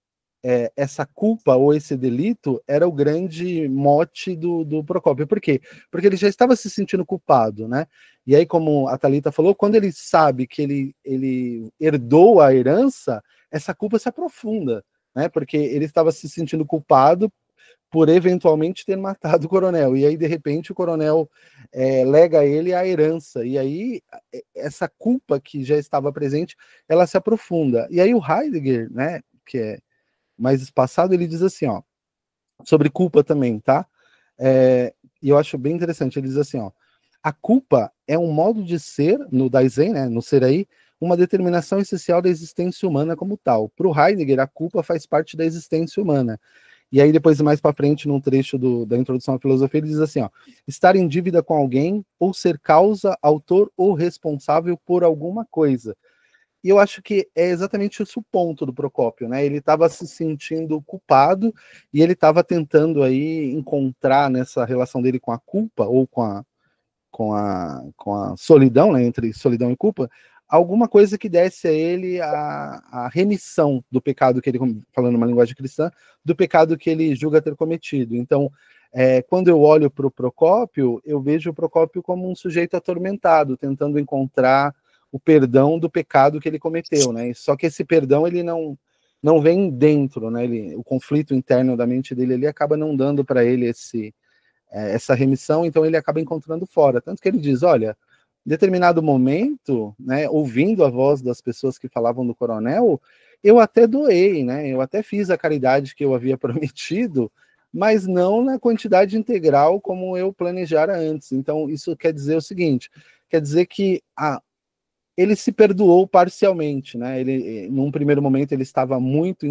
essa culpa ou esse delito era o grande mote do Procópio. Por quê? Porque ele já estava se sentindo culpado, né? E aí, como a Thalita falou, quando ele sabe que ele herdou a herança, essa culpa se aprofunda, né? Porque ele estava se sentindo culpado por eventualmente ter matado o coronel. E aí, de repente, o coronel lega a ele a herança. E aí, essa culpa que já estava presente, ela se aprofunda. E aí o Heidegger, né, que é mais espaçado, ele diz assim, ó, sobre culpa também, tá? E eu acho bem interessante, ele diz assim, ó, a culpa é um modo de ser, no Dasein, né, no ser aí, uma determinação essencial da existência humana como tal. Para o Heidegger, a culpa faz parte da existência humana. E aí depois, mais para frente, num trecho da introdução à filosofia, ele diz assim, ó, estar em dívida com alguém ou ser causa, autor ou responsável por alguma coisa. E eu acho que é exatamente esse o ponto do Procópio, né? Ele estava se sentindo culpado e ele estava tentando aí encontrar nessa relação dele com a culpa ou com a solidão, né? Entre solidão e culpa, alguma coisa que desse a ele a remissão do pecado que ele, falando uma linguagem cristã, do pecado que ele julga ter cometido. Então, quando eu olho para o Procópio, eu vejo o Procópio como um sujeito atormentado, tentando encontrar o perdão do pecado que ele cometeu, né? Só que esse perdão, ele não vem dentro, né? O conflito interno da mente dele, ele acaba não dando para ele essa remissão, então ele acaba encontrando fora. Tanto que ele diz, olha, em determinado momento, né, ouvindo a voz das pessoas que falavam do coronel, eu até doei, né? Eu até fiz a caridade que eu havia prometido, mas não na quantidade integral como eu planejara antes. Então, isso quer dizer o seguinte, quer dizer que ele se perdoou parcialmente, né? Ele, num primeiro momento, ele estava muito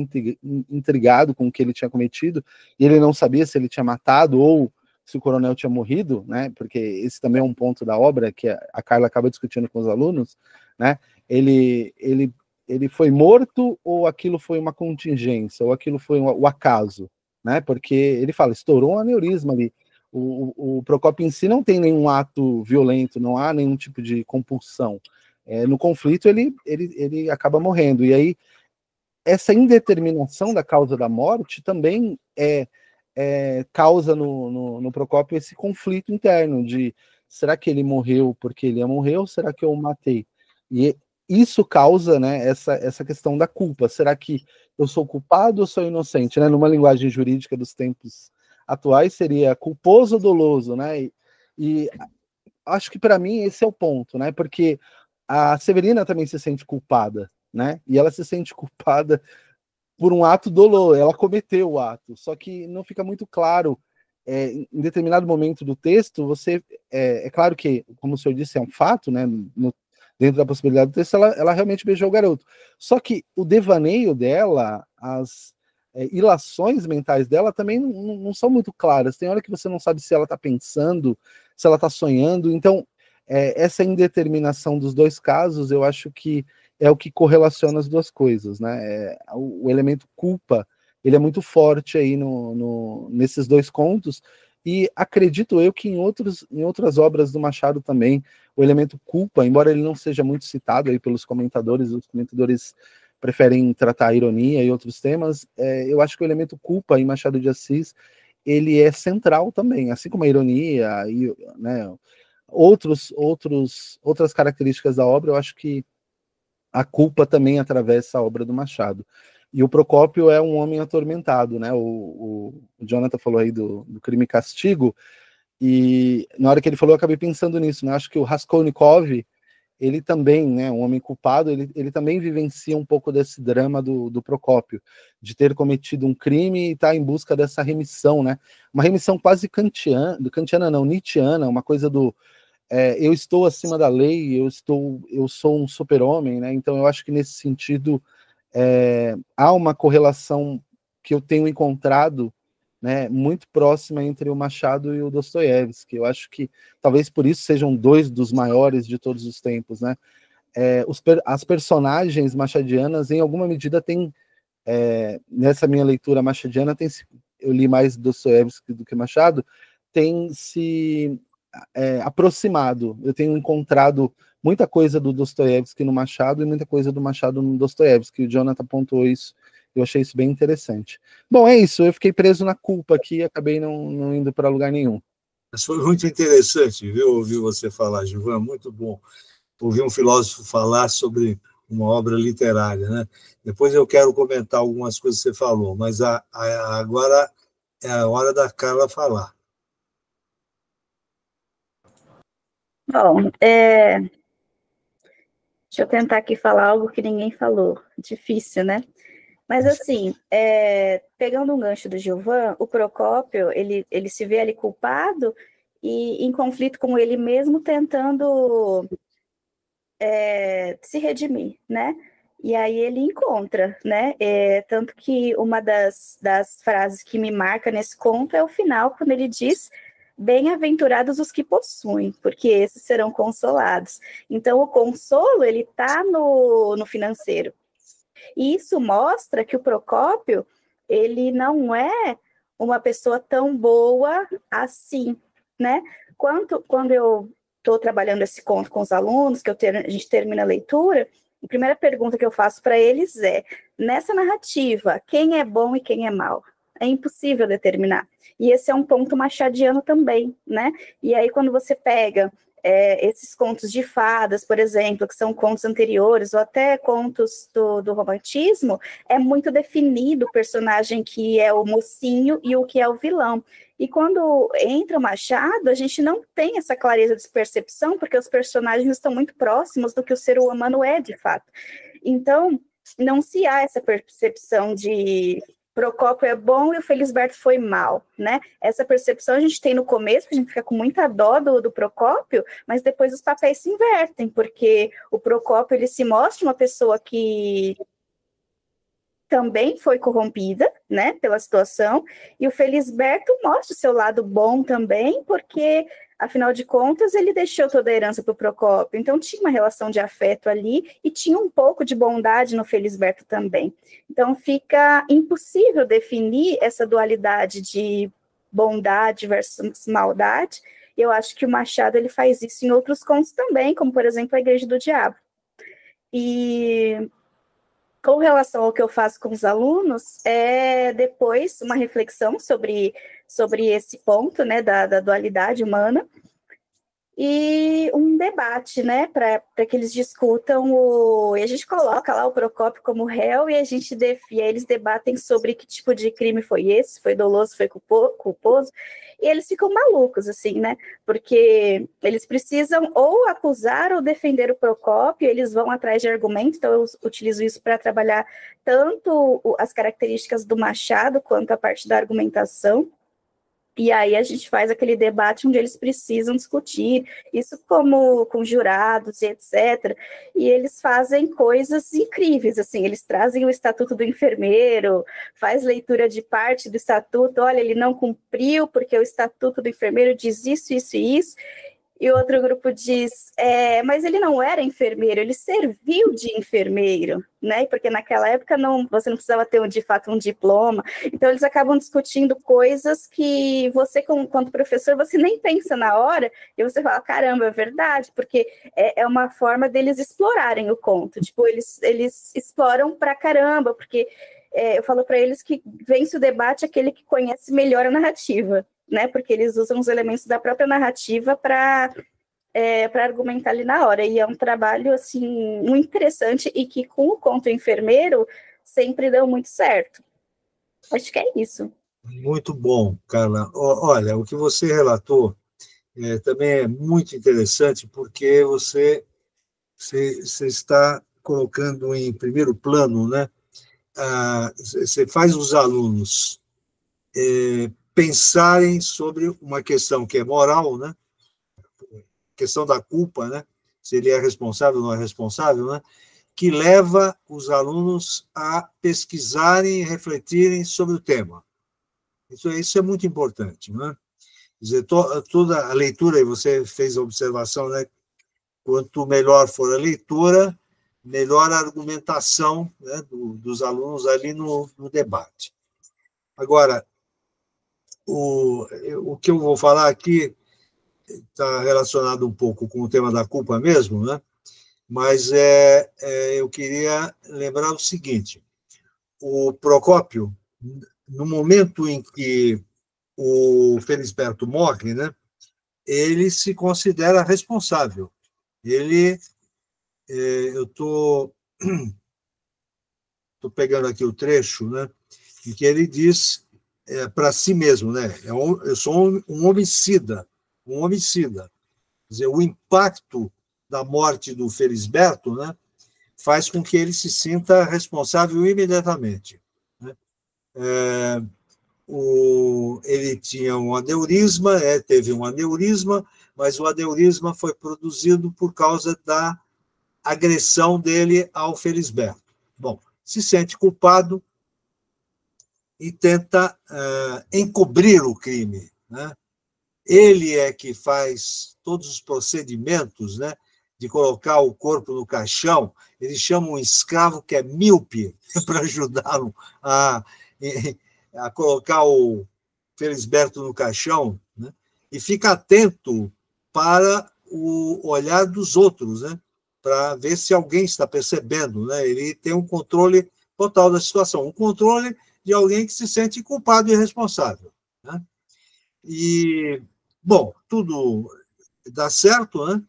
intrigado com o que ele tinha cometido, e ele não sabia se ele tinha matado ou se o coronel tinha morrido, né? Porque esse também é um ponto da obra que a Carla acaba discutindo com os alunos, né? Ele foi morto ou aquilo foi uma contingência, ou aquilo foi o acaso, né? Porque ele fala, estourou um aneurisma ali. O Procópio em si não tem nenhum ato violento, não há nenhum tipo de compulsão. No conflito ele acaba morrendo, e aí essa indeterminação da causa da morte também causa no Procópio esse conflito interno de será que ele morreu porque ele ia morrer ou será que eu o matei? E isso causa, né, essa questão da culpa. Será que eu sou culpado ou sou inocente? Né? Numa linguagem jurídica dos tempos atuais seria culposo ou doloso, né? E acho que para mim esse é o ponto, né? Porque a Severina também se sente culpada, né? E ela se sente culpada por um ato doloso, ela cometeu o ato, só que não fica muito claro. Em determinado momento do texto, é claro que, como o senhor disse, é um fato, né? Dentro da possibilidade do texto, ela realmente beijou o garoto. Só que o devaneio dela, as ilações mentais dela também não são muito claras. Tem hora que você não sabe se ela está pensando, se ela está sonhando. Então, essa indeterminação dos dois casos, eu acho que é o que correlaciona as duas coisas, né? O elemento culpa, ele é muito forte aí nesses dois contos, e acredito eu que em outras obras do Machado também, o elemento culpa, embora ele não seja muito citado aí pelos comentadores, os comentadores preferem tratar a ironia e outros temas, eu acho que o elemento culpa em Machado de Assis, ele é central também, assim como a ironia e, né, outras características da obra, eu acho que a culpa também atravessa a obra do Machado. E o Procópio é um homem atormentado, né? O Jonathan falou aí do Crime e Castigo, e na hora que ele falou, eu acabei pensando nisso, né? Acho que o Raskolnikov, ele também, né, um homem culpado, ele também vivencia um pouco desse drama do Procópio, de ter cometido um crime e estar em busca dessa remissão, né? Uma remissão quase kantiana não, nietzschiana, uma coisa do eu estou acima da lei, eu sou um super-homem, né? Então eu acho que nesse sentido há uma correlação que eu tenho encontrado, né, muito próxima entre o Machado e o Dostoiévski. Eu acho que talvez por isso sejam dois dos maiores de todos os tempos, né? As personagens machadianas, em alguma medida, têm nessa minha leitura machadiana, eu li mais Dostoiévski do que Machado, tem se aproximado. Eu tenho encontrado muita coisa do Dostoiévski no Machado e muita coisa do Machado no Dostoiévski. O Jonathan apontou isso, eu achei isso bem interessante. Bom, é isso, eu fiquei preso na culpa aqui e acabei não indo para lugar nenhum. Mas foi muito interessante, viu, ouvir você falar, Gilvan, muito bom. Ouvir um filósofo falar sobre uma obra literária, né? Depois eu quero comentar algumas coisas que você falou, mas agora é a hora da Carla falar. Bom, deixa eu tentar aqui falar algo que ninguém falou. Difícil, né? Mas, assim, pegando um gancho do Gilvan, o Procópio, ele se vê ali culpado e em conflito com ele mesmo, tentando se redimir, né? E aí ele encontra, né? Tanto que uma das frases que me marca nesse conto é o final, quando ele diz: bem-aventurados os que possuem, porque esses serão consolados. Então, o consolo, ele está no financeiro. E isso mostra que o Procópio, ele não é uma pessoa tão boa assim, né? Quando eu estou trabalhando esse conto com os alunos, a gente termina a leitura, a primeira pergunta que eu faço para eles é: nessa narrativa, quem é bom e quem é mau? É impossível determinar. E esse é um ponto machadiano também, né? E aí, quando você pega esses contos de fadas, por exemplo, que são contos anteriores, ou até contos do romantismo, é muito definido o personagem que é o mocinho e o que é o vilão. E quando entra o Machado, a gente não tem essa clareza de percepção, porque os personagens estão muito próximos do que o ser humano é, de fato. Então, não se há essa percepção de Procópio é bom e o Felisberto foi mal, né? Essa percepção a gente tem no começo, a gente fica com muita dó do Procópio, mas depois os papéis se invertem, porque o Procópio, ele se mostra uma pessoa que também foi corrompida, né, pela situação, e o Felisberto mostra o seu lado bom também, porque, afinal de contas, ele deixou toda a herança para o Procópio, então tinha uma relação de afeto ali, e tinha um pouco de bondade no Felisberto também. Então fica impossível definir essa dualidade de bondade versus maldade, e eu acho que o Machado, ele faz isso em outros contos também, como, por exemplo, A Igreja do Diabo. E com relação ao que eu faço com os alunos, é depois uma reflexão sobre esse ponto, né, da dualidade humana, e um debate, né, para que eles discutam e a gente coloca lá o Procópio como réu e e aí eles debatem sobre que tipo de crime foi esse, foi doloso, foi culposo, e eles ficam malucos, assim, né, porque eles precisam ou acusar ou defender o Procópio, eles vão atrás de argumentos, então eu utilizo isso para trabalhar tanto as características do Machado quanto a parte da argumentação. E aí a gente faz aquele debate onde eles precisam discutir, isso como com jurados e etc. E eles fazem coisas incríveis, assim, eles trazem o Estatuto do Enfermeiro, faz leitura de parte do Estatuto, olha, ele não cumpriu porque o Estatuto do Enfermeiro diz isso, isso e isso, e outro grupo diz, mas ele não era enfermeiro, ele serviu de enfermeiro, né? Porque naquela época você não precisava ter, de fato, um diploma. Então, eles acabam discutindo coisas que você, quanto professor, você nem pensa na hora, e você fala, caramba, é verdade, porque é uma forma deles explorarem o conto. Tipo, eles exploram pra caramba, porque eu falo para eles que vence o debate aquele que conhece melhor a narrativa, né? Porque eles usam os elementos da própria narrativa para argumentar ali na hora. E é um trabalho, assim, muito interessante e que, com o conto enfermeiro, sempre deu muito certo. Acho que é isso. Muito bom, Carla. Olha, o que você relatou também é muito interessante, porque você está colocando em primeiro plano, né? Você faz os alunos pensarem sobre uma questão que é moral, né? Questão da culpa, né? Se ele é responsável ou não é responsável, né? Que leva os alunos a pesquisarem e refletirem sobre o tema. Isso é muito importante, né? Quer dizer, toda a leitura, e você fez a observação, né? Quanto melhor for a leitura, melhor a argumentação, né, dos alunos ali no debate. Agora, o que eu vou falar aqui está relacionado um pouco com o tema da culpa mesmo, né? Mas eu queria lembrar o seguinte: o Procópio, no momento em que o Felisberto morre, né, ele se considera responsável. Eu estou pegando aqui o trecho, né, em que ele diz para si mesmo, né, eu sou um homicida. Quer dizer, o impacto da morte do Felisberto, né, faz com que ele se sinta responsável imediatamente, né? Ele tinha um aneurisma, teve um aneurisma, mas o aneurisma foi produzido por causa da agressão dele ao Felisberto. Bom, se sente culpado e tenta encobrir o crime, né? Ele é que faz todos os procedimentos, né, de colocar o corpo no caixão. Ele chama um escravo que é míope para ajudá-lo a colocar o Felisberto no caixão, né, e fica atento para o olhar dos outros, né, para ver se alguém está percebendo, né? Ele tem um controle total da situação, um controle de alguém que se sente culpado e responsável, né? E, bom, tudo dá certo, né?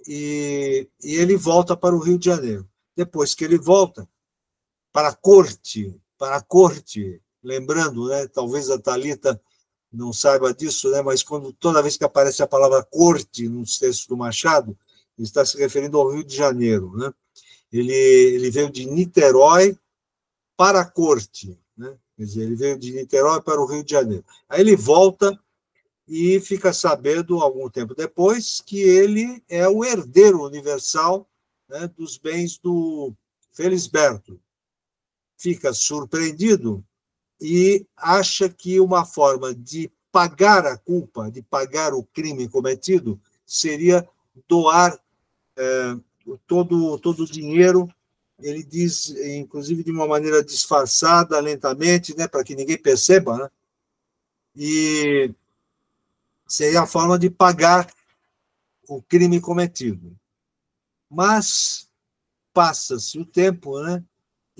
E ele volta para o Rio de Janeiro. Depois que ele volta para a corte, lembrando, né? Talvez a Thalita não saiba disso, né? Mas toda vez que aparece a palavra corte nos textos do Machado, ele está se referindo ao Rio de Janeiro, né? Ele veio de Niterói para a corte, né? Quer dizer, ele veio de Niterói para o Rio de Janeiro. Aí ele volta e fica sabendo, algum tempo depois, que ele é o herdeiro universal, né, dos bens do Felisberto. Fica surpreendido e acha que uma forma de pagar a culpa, de pagar o crime cometido, seria doar todo o dinheiro. Ele diz, inclusive de uma maneira disfarçada, lentamente, né, para que ninguém perceba, né? E seria a forma de pagar o crime cometido. Mas passa-se o tempo, né?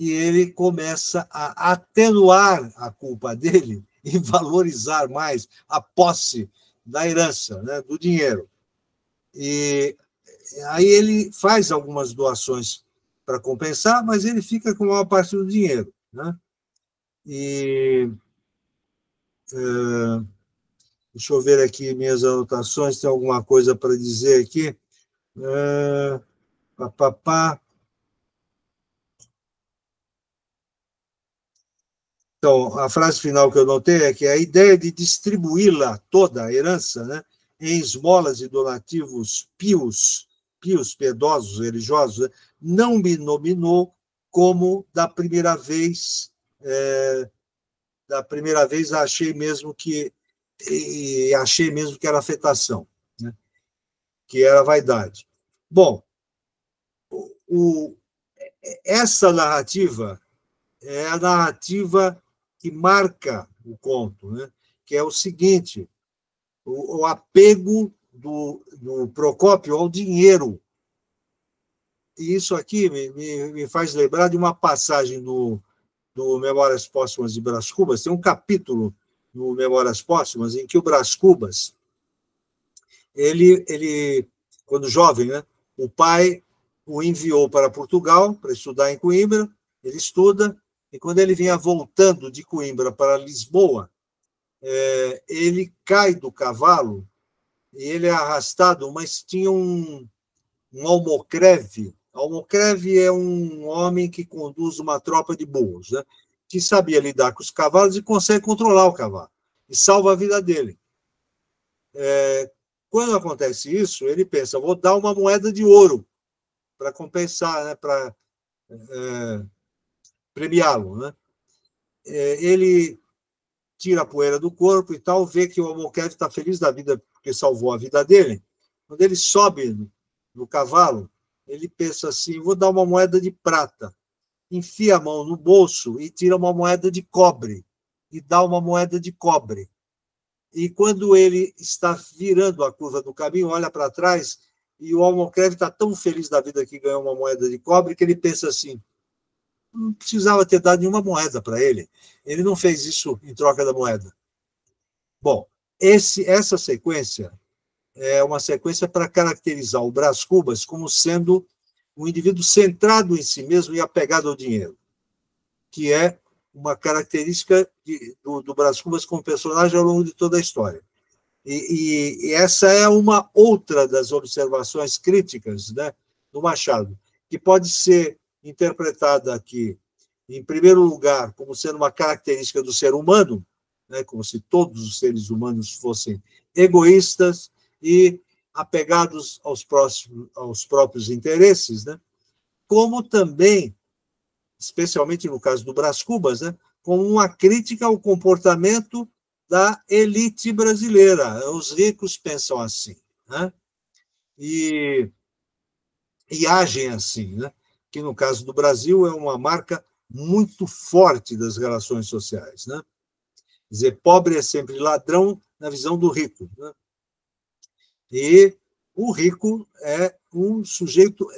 e ele começa a atenuar a culpa dele e valorizar mais a posse da herança, né, do dinheiro. E aí ele faz algumas doações para compensar, mas ele fica com a maior parte do dinheiro, né? E deixa eu ver aqui minhas anotações, tem alguma coisa para dizer aqui? Então, a frase final que eu notei é que a ideia de distribuí-la toda, a herança, né, em esmolas e donativos pios, piedosos, religiosos, né, não me nominou como da primeira vez achei mesmo que era afetação, né, que era vaidade. Bom, essa narrativa é a narrativa que marca o conto, né? Que é o seguinte: o apego do Procópio ao dinheiro. E isso aqui me faz lembrar de uma passagem do Memórias Póstumas de Brás Cubas. Tem um capítulo no Memórias Póstumas em que o Brás Cubas, ele quando jovem, né, o pai o enviou para Portugal para estudar em Coimbra, ele estuda, e quando ele vinha voltando de Coimbra para Lisboa, ele cai do cavalo e ele é arrastado, mas tinha um almocreve. Almocreve é um homem que conduz uma tropa de burros, né, que sabia lidar com os cavalos e consegue controlar o cavalo, e salva a vida dele. Quando acontece isso, ele pensa, vou dar uma moeda de ouro para compensar, né, para premiá-lo, né? Ele tira a poeira do corpo e tal, vê que o Almocreve está feliz da vida porque salvou a vida dele. Quando ele sobe no cavalo, ele pensa assim, vou dar uma moeda de prata. Enfia a mão no bolso e tira uma moeda de cobre. E dá uma moeda de cobre. E quando ele está virando a curva do caminho, olha para trás, e o Almocreve está tão feliz da vida que ganhou uma moeda de cobre que ele pensa assim, não precisava ter dado nenhuma moeda para ele. Ele não fez isso em troca da moeda. Bom, essa sequência é uma sequência para caracterizar o Brás Cubas como sendo um indivíduo centrado em si mesmo e apegado ao dinheiro, que é uma característica do Brás Cubas como personagem ao longo de toda a história. E essa é uma outra das observações críticas, né, do Machado, que pode ser interpretada aqui, em primeiro lugar, como sendo uma característica do ser humano, né, como se todos os seres humanos fossem egoístas e apegados aos próprios interesses, né, como também, especialmente no caso do Brás Cubas, né, como uma crítica ao comportamento da elite brasileira. Os ricos pensam assim, né, e agem assim, né, que no caso do Brasil é uma marca muito forte das relações sociais, né? Quer dizer, pobre é sempre ladrão na visão do rico, né? E o rico é um sujeito...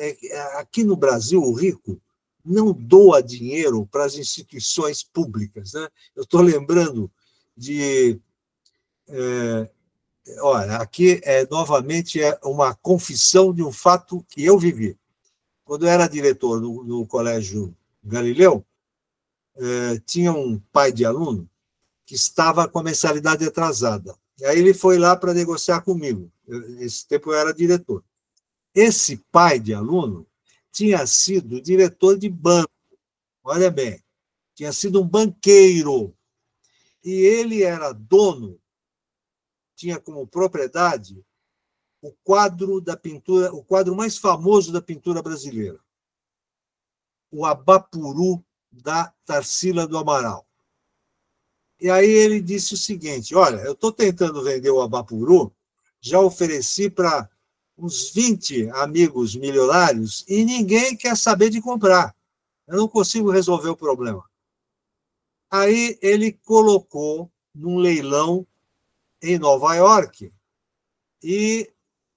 aqui no Brasil, o rico não doa dinheiro para as instituições públicas, né? Eu estou lembrando de... olha, aqui novamente é uma confissão de um fato que eu vivi. Quando eu era diretor no Colégio Galileu, tinha um pai de aluno que estava com a mensalidade atrasada. E aí ele foi lá para negociar comigo. Esse tempo eu era diretor. Esse pai de aluno tinha sido diretor de banco. Olha bem, tinha sido um banqueiro. E ele era dono, tinha como propriedade o quadro da pintura, o quadro mais famoso da pintura brasileira, o Abapuru da Tarsila do Amaral. E aí ele disse o seguinte, olha, eu estou tentando vender o Abapuru, já ofereci para uns 20 amigos milionários e ninguém quer saber de comprar. Eu não consigo resolver o problema. Aí ele colocou num leilão em Nova York e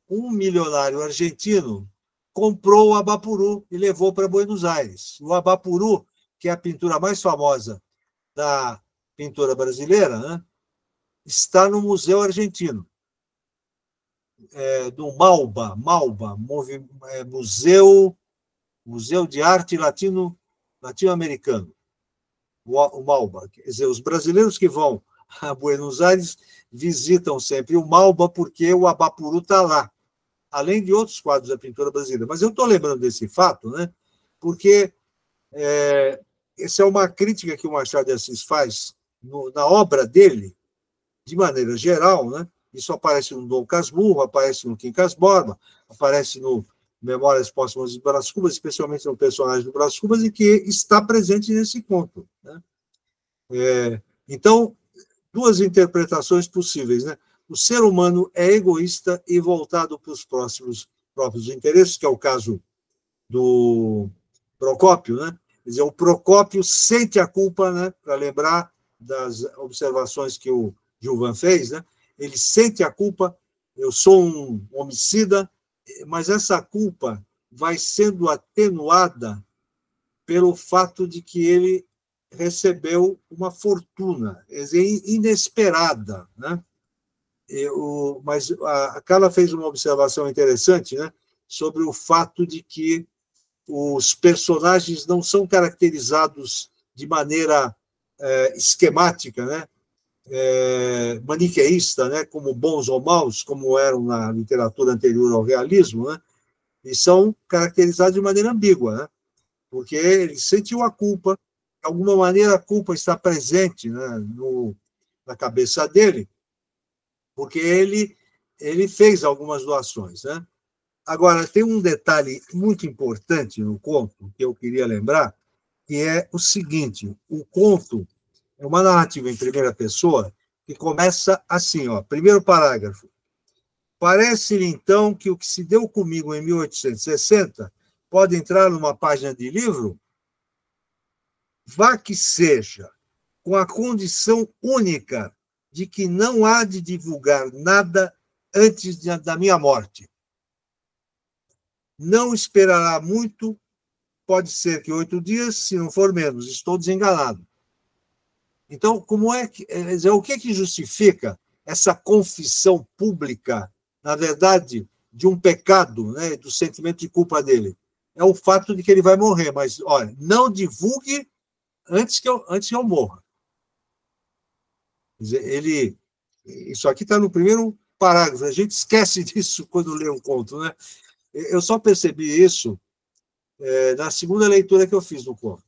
um milionário argentino comprou o Abapuru e levou para Buenos Aires. O Abapuru que é a pintura mais famosa da pintura brasileira, né, está no Museu Argentino, do Malba, Museu de Arte Latino-Americano, o Malba. Quer dizer, os brasileiros que vão a Buenos Aires visitam sempre o Malba porque o Abapuru está lá, além de outros quadros da pintura brasileira. Mas eu estou lembrando desse fato, né, porque essa é uma crítica que o Machado de Assis faz na obra dele, de maneira geral, né? Isso aparece no Dom Casmurro, aparece no Quincas Borba, aparece no Memórias Póstumas de Brás Cubas, especialmente no personagem do Brás Cubas, e que está presente nesse conto, né? Então, duas interpretações possíveis, né? O ser humano é egoísta e voltado para os próprios interesses, que é o caso do Procópio, né? Quer dizer, o Procópio sente a culpa, né? Para lembrar das observações que o Gilvan fez, né? Ele sente a culpa, eu sou um homicida, mas essa culpa vai sendo atenuada pelo fato de que ele recebeu uma fortuna inesperada, né? Mas a Carla fez uma observação interessante, né, sobre o fato de que os personagens não são caracterizados de maneira esquemática, né, maniqueísta, né, como bons ou maus, como eram na literatura anterior ao realismo, né, e são caracterizados de maneira ambígua, né, porque ele sentiu a culpa, de alguma maneira a culpa está presente, né, na cabeça dele, porque ele fez algumas doações, né. Agora, tem um detalhe muito importante no conto que eu queria lembrar, que é o seguinte: o conto é uma narrativa em primeira pessoa que começa assim, ó, primeiro parágrafo. Parece-lhe, então, que o que se deu comigo em 1860 pode entrar numa página de livro? Vá que seja, com a condição única de que não há de divulgar nada antes da minha morte. Não esperará muito, pode ser que 8 dias, se não for menos, estou desenganado. Então, o que justifica essa confissão pública, na verdade, de um pecado, né, do sentimento de culpa dele? É o fato de que ele vai morrer, mas, olha, não divulgue antes que eu morra. Quer dizer, isso aqui está no primeiro parágrafo, a gente esquece disso quando lê um conto, né? Eu só percebi isso na segunda leitura que eu fiz do conto.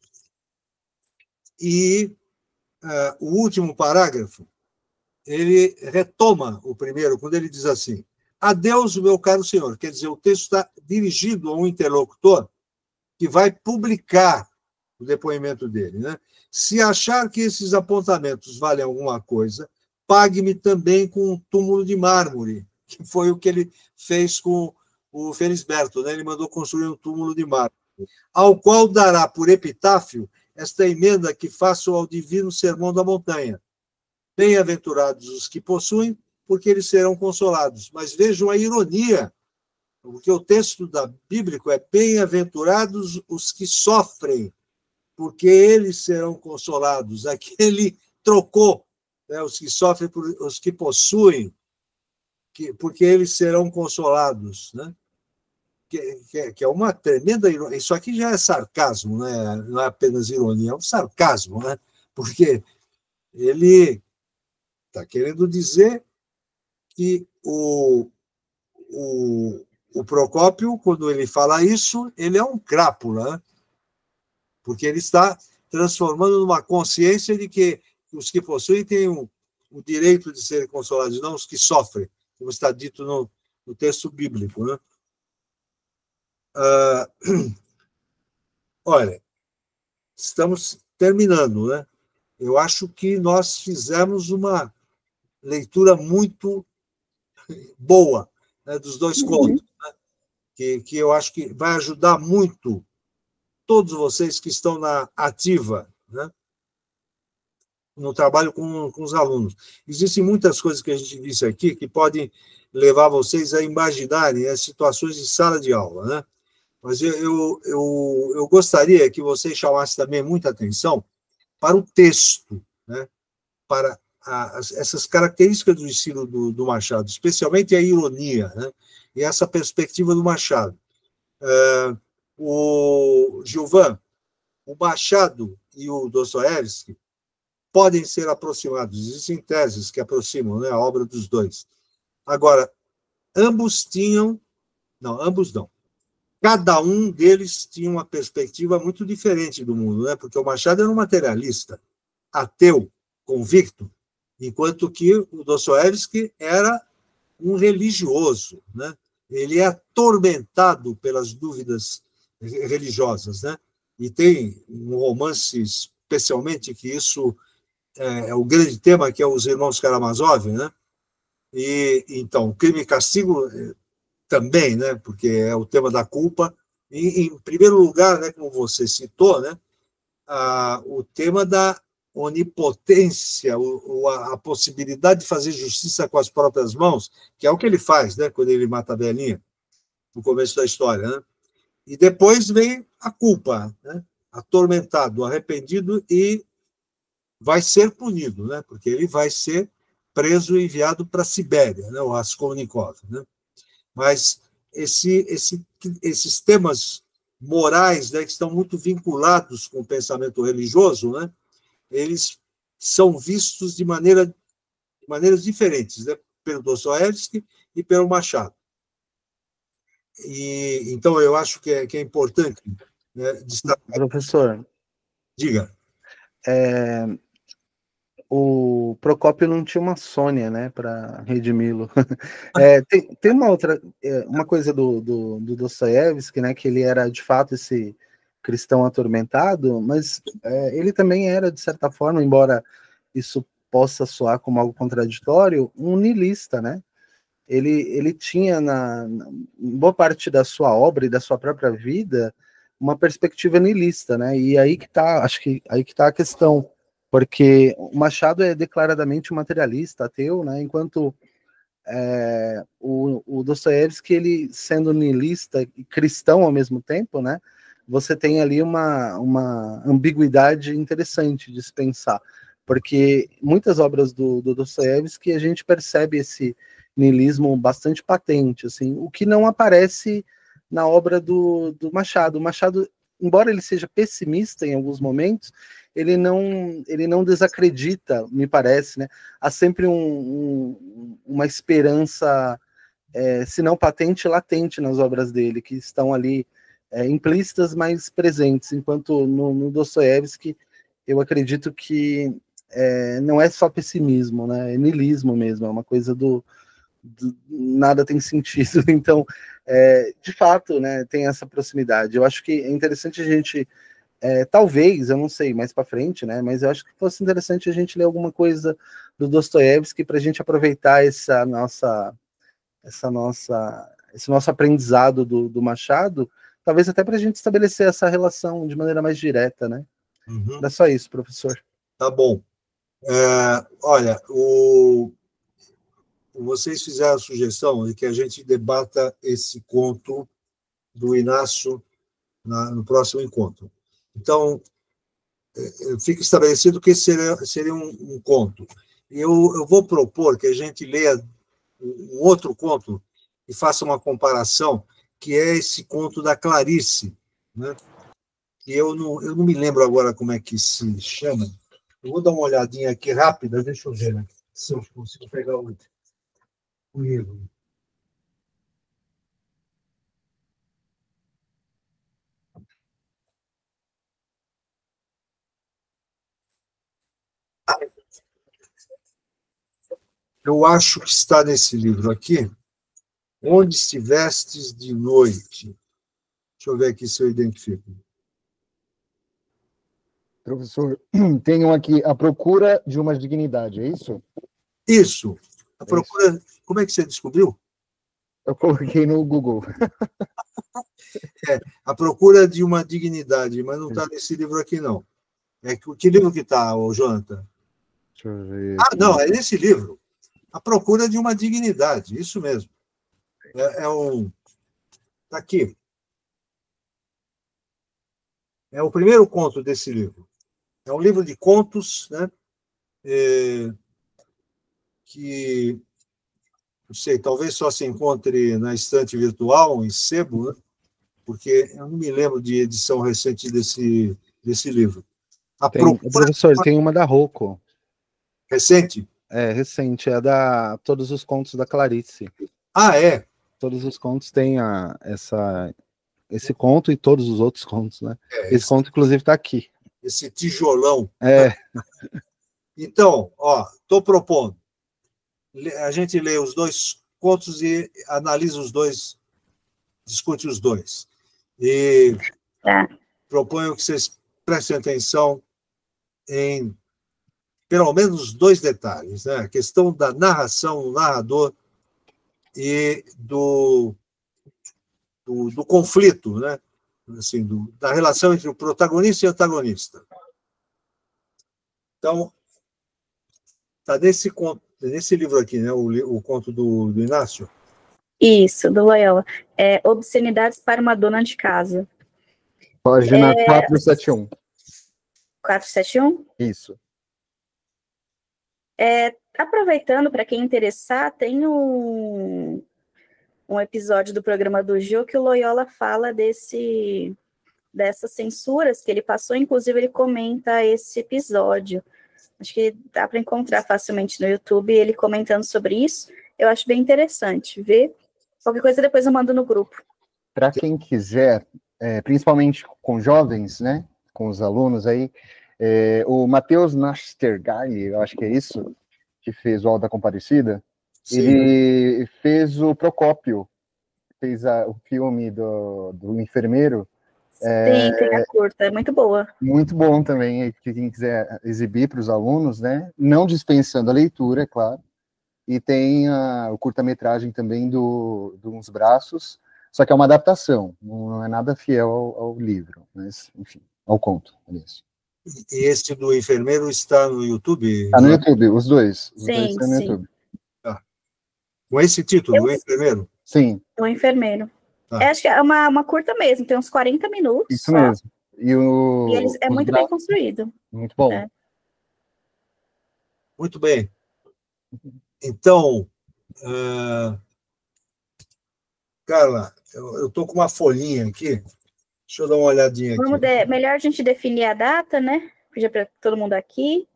E o último parágrafo, ele retoma o primeiro, quando ele diz assim: adeus, meu caro senhor. Quer dizer, o texto está dirigido a um interlocutor que vai publicar o depoimento dele, né? Se achar que esses apontamentos valem alguma coisa, pague-me também com um túmulo de mármore, que foi o que ele fez com o Felisberto, né? Ele mandou construir um túmulo de mármore, ao qual dará por epitáfio esta emenda que faço ao divino sermão da montanha. Bem-aventurados os que possuem, porque eles serão consolados. Mas vejam a ironia, porque o texto bíblico é bem-aventurados os que sofrem, porque eles serão consolados. Aqui ele trocou, né, os que sofrem por os que possuem, porque eles serão consolados, né? Que é uma tremenda ironia. Isso aqui já é sarcasmo, né? Não é apenas ironia, é um sarcasmo, né? Porque ele está querendo dizer que o Procópio, quando ele fala isso, ele é um crápula, né? Porque ele está transformando numa consciência de que os que possuem têm o direito de serem consolados, não os que sofrem, como está dito no texto bíblico, né? Olha, estamos terminando, né? Eu acho que nós fizemos uma leitura muito boa, né, dos dois contos, né? Que eu acho que vai ajudar muito todos vocês que estão na ativa, né, no trabalho com os alunos. Existem muitas coisas que a gente disse aqui que podem levar vocês a imaginarem as situações de sala de aula, né? Mas eu gostaria que você chamasse também muita atenção para o texto, né? Para essas características do ensino do Machado, especialmente a ironia, né? E essa perspectiva do Machado. O Gilvan, o Machado e o Dostoiévski podem ser aproximados, existem teses que aproximam, né, a obra dos dois. Agora, ambos não. Cada um deles tinha uma perspectiva muito diferente do mundo, né? Porque o Machado era um materialista, ateu, convicto, enquanto que o Dostoiévski era um religioso, né? Ele é atormentado pelas dúvidas religiosas, né? E tem um romance especialmente que isso é o grande tema, que é os Irmãos Karamazov, né? E então, Crime e Castigo também, né? Porque é o tema da culpa. E, em primeiro lugar, né, como você citou, né, o tema da onipotência, a possibilidade de fazer justiça com as próprias mãos, que é o que ele faz, né, quando ele mata a velhinha, no começo da história, né? E depois vem a culpa, né? Atormentado, arrependido e vai ser punido, né? Porque ele vai ser preso e enviado para a Sibéria, né? O Raskolnikov, né? Mas esses temas morais, né, que estão muito vinculados com o pensamento religioso, né? Eles são vistos de maneiras diferentes, né? Pelo Dostoiévski e pelo Machado. E então eu acho que é importante, né, destacar. Professor, Diga. O Procópio não tinha uma Sônia, né, para redimi-lo. Tem uma outra, uma coisa do Dostoiévski, né, que ele era de fato esse cristão atormentado, mas ele também era, de certa forma, embora isso possa soar como algo contraditório, um niilista, né? Ele tinha, em boa parte da sua obra e da sua própria vida, uma perspectiva niilista, né? E aí que tá, acho que aí que tá a questão, porque o Machado é declaradamente um materialista, ateu, né? Enquanto o Dostoiévski, ele sendo niilista e cristão ao mesmo tempo, né? Você tem ali uma ambiguidade interessante de se pensar, porque muitas obras do Dostoiévski a gente percebe esse niilismo bastante patente, assim, o que não aparece na obra do Machado. O Machado, embora ele seja pessimista em alguns momentos, ele não desacredita, me parece, né? Há sempre uma esperança, se não patente, latente nas obras dele, que estão ali implícitas, mas presentes, enquanto no Dostoiévski eu acredito que não é só pessimismo, né? É niilismo mesmo, é uma coisa do nada tem sentido. Então, de fato, né, tem essa proximidade. Eu acho que é interessante a gente, talvez, eu não sei, mais para frente, né, mas eu acho que fosse interessante a gente ler alguma coisa do Dostoiévski para a gente aproveitar esse nosso aprendizado do Machado, talvez até para a gente estabelecer essa relação de maneira mais direta, né? Uhum. Era só isso, professor. Tá bom. Olha, vocês fizeram a sugestão de que a gente debata esse conto do Inácio no próximo encontro. Então, fica estabelecido que esse seria um conto. Eu vou propor que a gente leia um outro conto e faça uma comparação, que é esse conto da Clarice, né? E eu não me lembro agora como é que se chama. Eu vou dar uma olhadinha aqui rápida, deixa eu ver, né, se eu consigo pegar o livro. Eu acho que está nesse livro aqui, Onde Estivestes de Noite. Deixa eu ver aqui se eu identifico. Professor, tem um aqui, A Procura de uma Dignidade, é isso? Isso. A procura. Isso. Como é que você descobriu? Eu coloquei no Google. A Procura de uma Dignidade, mas não está nesse livro aqui, não. Que livro que está, Jonathan? Deixa eu ver. Não, é nesse livro. A Procura de uma Dignidade, isso mesmo. Está aqui. É o primeiro conto desse livro. É um livro de contos, né? Que, não sei, talvez só se encontre na estante virtual, em sebo, né? Porque eu não me lembro de edição recente desse livro. Professor, tem uma da Rocco. Recente? É, recente. É da Todos os Contos da Clarice. Ah, é? Todos os contos têm esse conto e todos os outros contos, né? Esse conto, inclusive, está aqui. Esse tijolão. É. Então, estou propondo. A gente lê os dois contos e analisa os dois, discute os dois. E proponho que vocês prestem atenção em pelo menos 2 detalhes, né? A questão da narração, do narrador e do conflito, né? Assim, da relação entre o protagonista e o antagonista. Então, está nesse livro aqui, né? O conto do Inácio. Isso, do Loyola. Obscenidades para uma dona de casa. Página 471. 471? Isso. Aproveitando, para quem interessar, tem um episódio do programa do Gil que o Loyola fala dessas censuras que ele passou, inclusive ele comenta esse episódio. Acho que dá para encontrar facilmente no YouTube ele comentando sobre isso. Eu acho bem interessante ver. Qualquer coisa depois eu mando no grupo. Para quem quiser, principalmente com jovens, né, com os alunos aí, o Matheus Nastergalli, eu acho que é isso, que fez o Auto da Comparecida, sim, ele fez o Procópio, fez o filme do enfermeiro. Sim, tem a curta, é muito boa. Muito bom também, quem quiser exibir para os alunos, né, não dispensando a leitura, é claro, e tem o curta-metragem também do Uns Braços, só que é uma adaptação, não é nada fiel ao livro, mas, enfim, ao conto, aliás. E esse do enfermeiro está no YouTube? Está no YouTube, os dois. Os sim, dois estão no sim. YouTube. Com esse título, o enfermeiro? Sim. O enfermeiro. Acho que é uma curta mesmo, tem uns 40 minutos. Isso mesmo. E é muito bem construído. Muito bom. Muito bem. Então, Carla, eu estou com uma folhinha aqui. Deixa eu dar uma olhadinha aqui. Melhor a gente definir a data, né? Pedir para todo mundo aqui.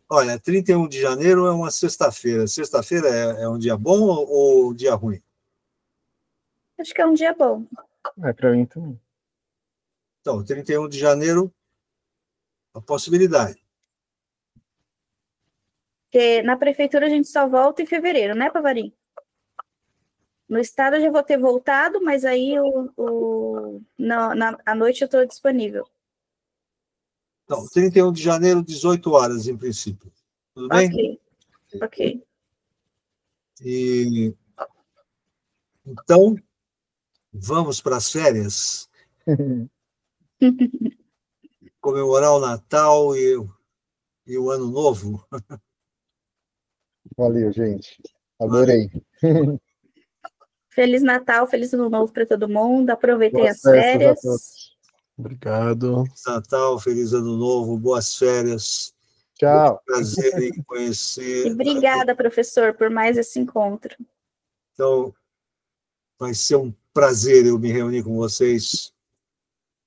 Olha, 31 de janeiro é uma sexta-feira. Sexta-feira é um dia bom ou um dia ruim? Acho que é um dia bom. Para mim também. Então, 31 de janeiro, a possibilidade. Porque na prefeitura a gente só volta em fevereiro, né, Pavarim? No estado eu já vou ter voltado, mas aí à noite eu estou disponível. Então, 31 de janeiro, 18 horas, em princípio. Tudo bem? Ok. E então, vamos para as férias. Comemorar o Natal e o Ano Novo. Valeu, gente. Adorei. Feliz Natal, feliz Ano Novo para todo mundo. Aproveitem as férias. Obrigado. Feliz Natal, feliz Ano Novo, boas férias. Tchau. Prazer em conhecer. E obrigada, professor, por mais esse encontro. Então, vai ser um prazer eu me reunir com vocês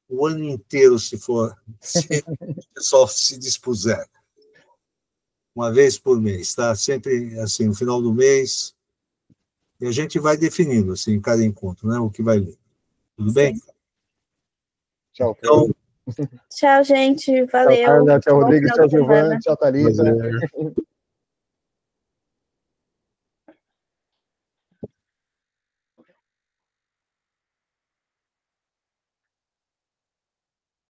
o ano inteiro, se o pessoal se dispuser. Uma vez por mês, tá? Sempre assim, no final do mês. E a gente vai definindo, assim, em cada encontro, né? O que vai ler. Tudo bem? Tchau. Então, tchau, gente. Valeu. Tchau, Carla. Tchau, Rodrigo. Tchau, Giovana. Tchau, Thalita.